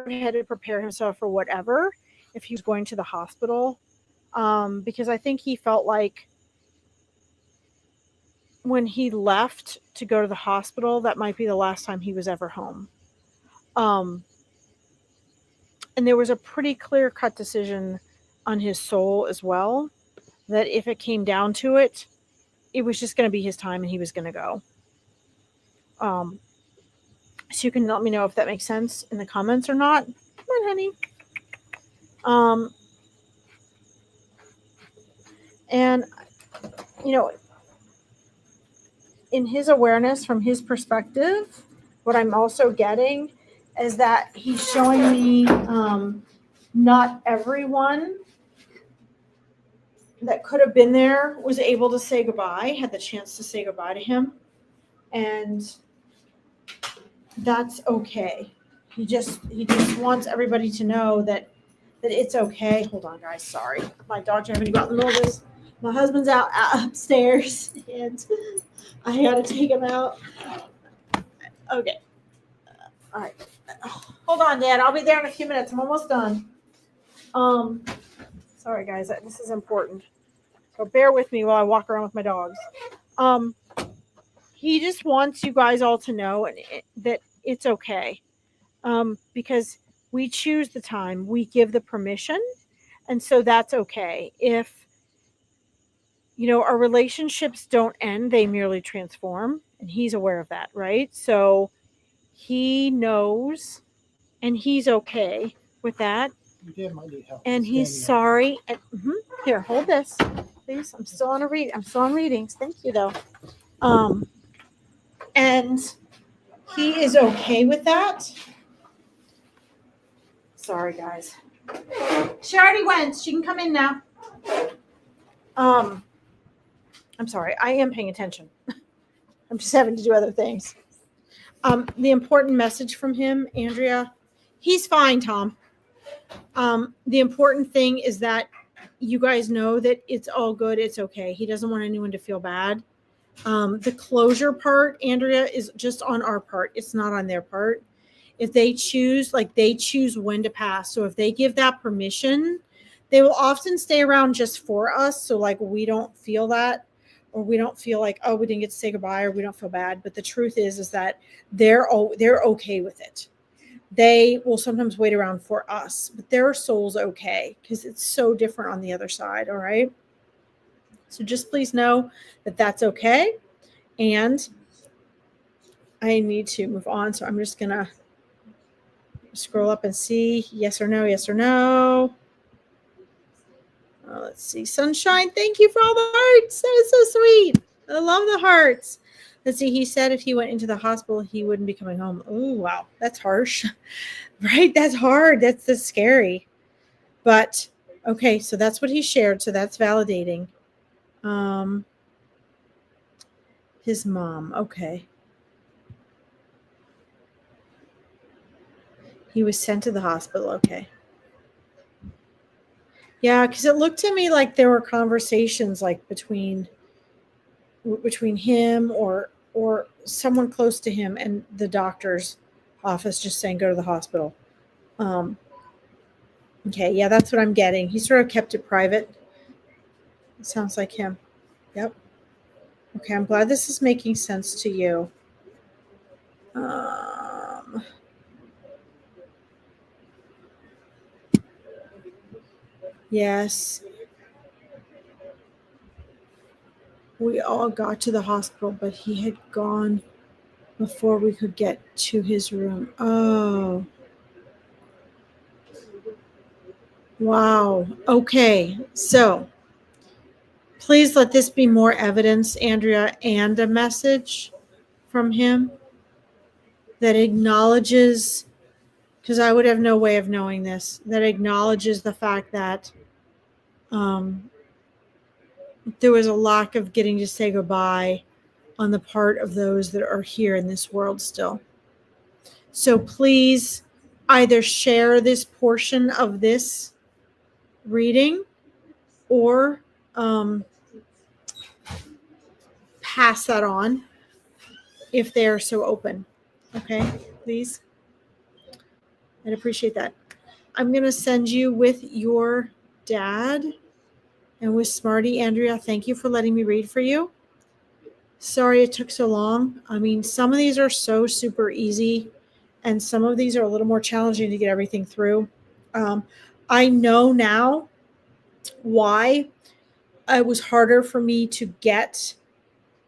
He had to prepare himself for whatever if he was going to the hospital. because I think he felt like when he left to go to the hospital, that might be the last time he was ever home. Um, and there was a pretty clear-cut decision on his soul as well, that if it came down to it, it was just going to be his time and he was going to go. So you can let me know if that makes sense in the comments or not. Come on, honey. And, you know, in his awareness, from his perspective, what I'm also getting is that he's showing me not everyone that could have been there was able to say goodbye, had the chance to say goodbye to him. And that's okay. He just wants everybody to know that it's okay. Hold on, guys. Sorry. My dog's having to go out in the middle of this. My husband's out upstairs, and I got to take him out. Okay. All right. Hold on, Dad. I'll be there in a few minutes. I'm almost done. Sorry, guys. This is important. So bear with me while I walk around with my dogs. He just wants you guys all to know that it's okay. Because we choose the time, we give the permission, and so that's okay. If, our relationships don't end, they merely transform, and he's aware of that, right? So he knows, and he's okay with that. And he's sorry. And, here, hold this, please. I'm still on readings. Thank you, though. And he is okay with that. Sorry, guys. She already went. She can come in now. I'm sorry. I am paying attention. I'm just having to do other things. The important message from him, Andrea, he's fine, Tom. The important thing is that you guys know that it's all good. It's okay. He doesn't want anyone to feel bad. The closure part, Andrea, is just on our part. It's not on their part. If they choose, they choose when to pass. So if they give that permission, they will often stay around just for us. So we don't feel that, or we don't feel like, oh, we didn't get to say goodbye, or we don't feel bad. But the truth is that they're okay with it. They will sometimes wait around for us, but their soul's okay because it's so different on the other side. All right. So just please know that that's okay. And I need to move on. So I'm just going to scroll up and see yes or no, yes or no. Let's see. Sunshine, thank you for all the hearts. That is so sweet. I love the hearts. Let's see. He said if he went into the hospital, he wouldn't be coming home. Oh, wow. That's harsh. Right? That's hard. That's scary. But, okay. So that's what he shared. So that's validating. His mom. Okay. He was sent to the hospital. Okay. Yeah, because it looked to me like there were conversations between him or someone close to him and the doctor's office just saying go to the hospital. Okay, yeah, that's what I'm getting. He sort of kept it private. It sounds like him. Yep. Okay, I'm glad this is making sense to you. Yes. We all got to the hospital, but he had gone before we could get to his room. Oh. Wow. Okay. So please let this be more evidence, Andrea, and a message from him that acknowledges, because I would have no way of knowing this, that acknowledges the fact that there was a lack of getting to say goodbye on the part of those that are here in this world still. So please either share this portion of this reading or pass that on if they are so open. Okay, please. I'd appreciate that. I'm going to send you with your dad And with Smarty, Andrea, thank you for letting me read for you. Sorry it took so long. I mean, some of these are so super easy, and some of these are a little more challenging to get everything through. I know now why it was harder for me to get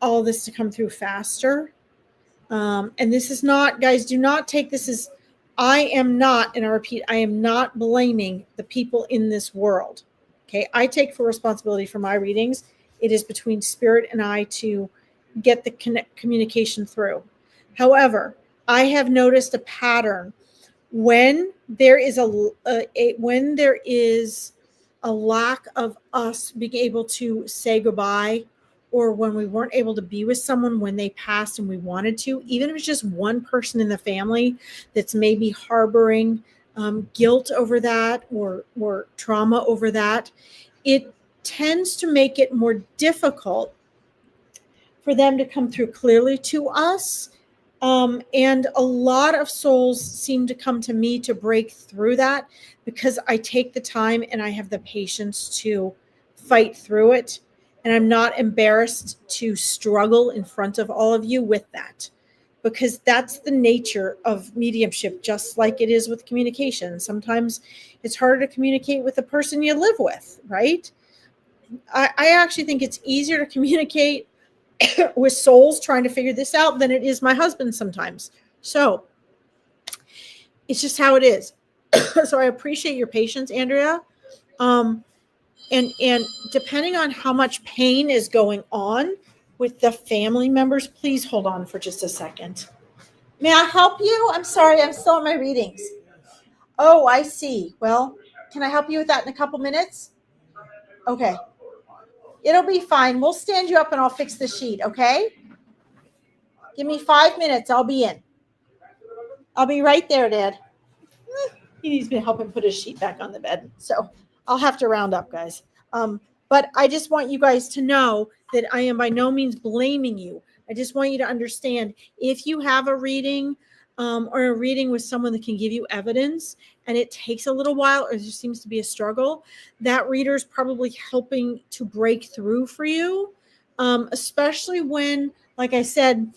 all this to come through faster. And this is not, guys, do not take this as, I am not, and I repeat, I am not blaming the people in this world. Okay. I take full responsibility for my readings. It is between spirit and I to get the communication through. However, I have noticed a pattern when there is when there is a lack of us being able to say goodbye, or when we weren't able to be with someone when they passed and we wanted to, even if it's just one person in the family that's maybe harboring guilt over that, or trauma over that, it tends to make it more difficult for them to come through clearly to us. And a lot of souls seem to come to me to break through that, because I take the time and I have the patience to fight through it. And I'm not embarrassed to struggle in front of all of you with that, because that's the nature of mediumship, just like it is with communication. Sometimes it's harder to communicate with the person you live with, right? I actually think it's easier to communicate with souls trying to figure this out than it is my husband sometimes. So it's just how it is. So I appreciate your patience, Andrea. And depending on how much pain is going on with the family members, please hold on for just a second. May I help you? I'm sorry, I'm still in my readings. Oh, I see. Well, can I help you with that in a couple minutes? Okay. It'll be fine. We'll stand you up and I'll fix the sheet, okay? Give me 5 minutes. I'll be in. I'll be right there, Dad. He needs me to help him put his sheet back on the bed. So I'll have to round up, guys. But I just want you guys to know that I am by no means blaming you. I just want you to understand, if you have a reading or a reading with someone that can give you evidence and it takes a little while, or there seems to be a struggle, that reader is probably helping to break through for you, especially when, like I said,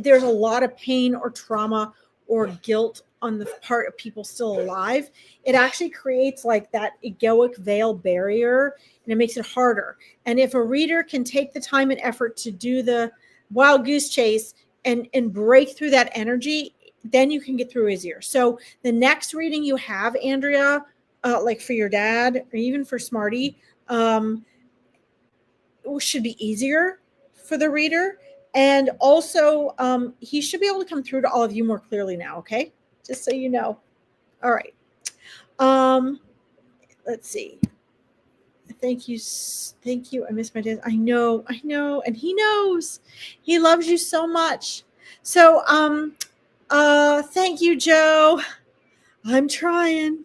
there's a lot of pain or trauma or guilt on the part of people still alive. It actually creates like that egoic veil barrier, and it makes it harder. And if a reader can take the time and effort to do the wild goose chase and break through that energy, then you can get through easier. So the next reading you have, Andrea, like for your dad or even for Smarty, should be easier for the reader. And also, he should be able to come through to all of you more clearly now, okay? Just so you know. All right. Let's see. Thank you. Thank you. I miss my dad. I know. And he knows. He loves you so much. So, thank you, Joe. I'm trying.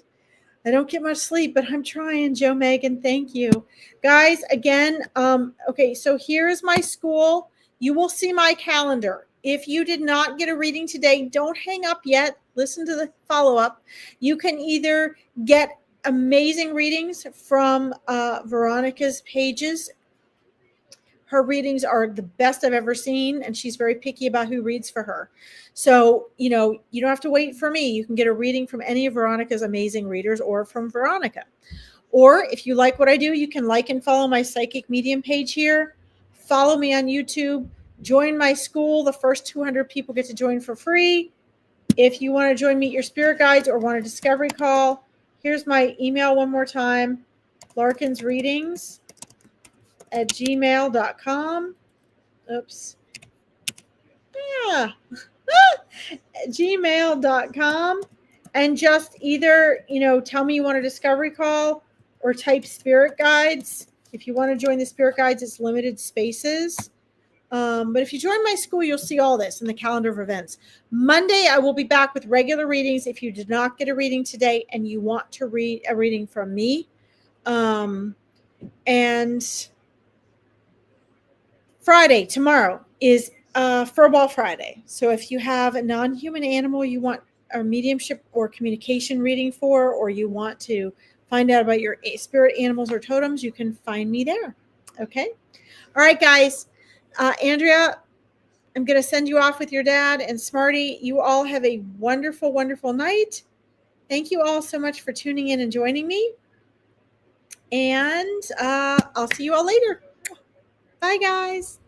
I don't get much sleep, but I'm trying, Joe Megan. Thank you. Guys, again, okay, so here's my school. You will see my calendar. If you did not get a reading today, don't hang up yet. Listen to the follow-up. You can either get amazing readings from Veronica's pages. Her readings are the best I've ever seen, and she's very picky about who reads for her. So, you don't have to wait for me. You can get a reading from any of Veronica's amazing readers or from Veronica. Or if you like what I do, you can like and follow my psychic medium page here. Follow me on YouTube. Join my school. The first 200 people get to join for free. If you want to join Meet Your Spirit Guides or want a discovery call, here's my email one more time: larkinsreadings@gmail.com. Oops. Yeah. gmail.com. And just either, tell me you want a discovery call or type spirit guides. If you want to join the spirit guides, it's limited spaces. But if you join my school, you'll see all this in the calendar of events. Monday, I will be back with regular readings. If you did not get a reading today and you want to read a reading from me, and Friday, tomorrow, is Furball Friday. So if you have a non-human animal you want a mediumship or communication reading for, or you want to find out about your spirit animals or totems, you can find me there. Okay. All right, guys. Andrea, I'm going to send you off with your dad, and Smarty, you all have a wonderful, wonderful night. Thank you all so much for tuning in and joining me. And I'll see you all later. Bye, guys.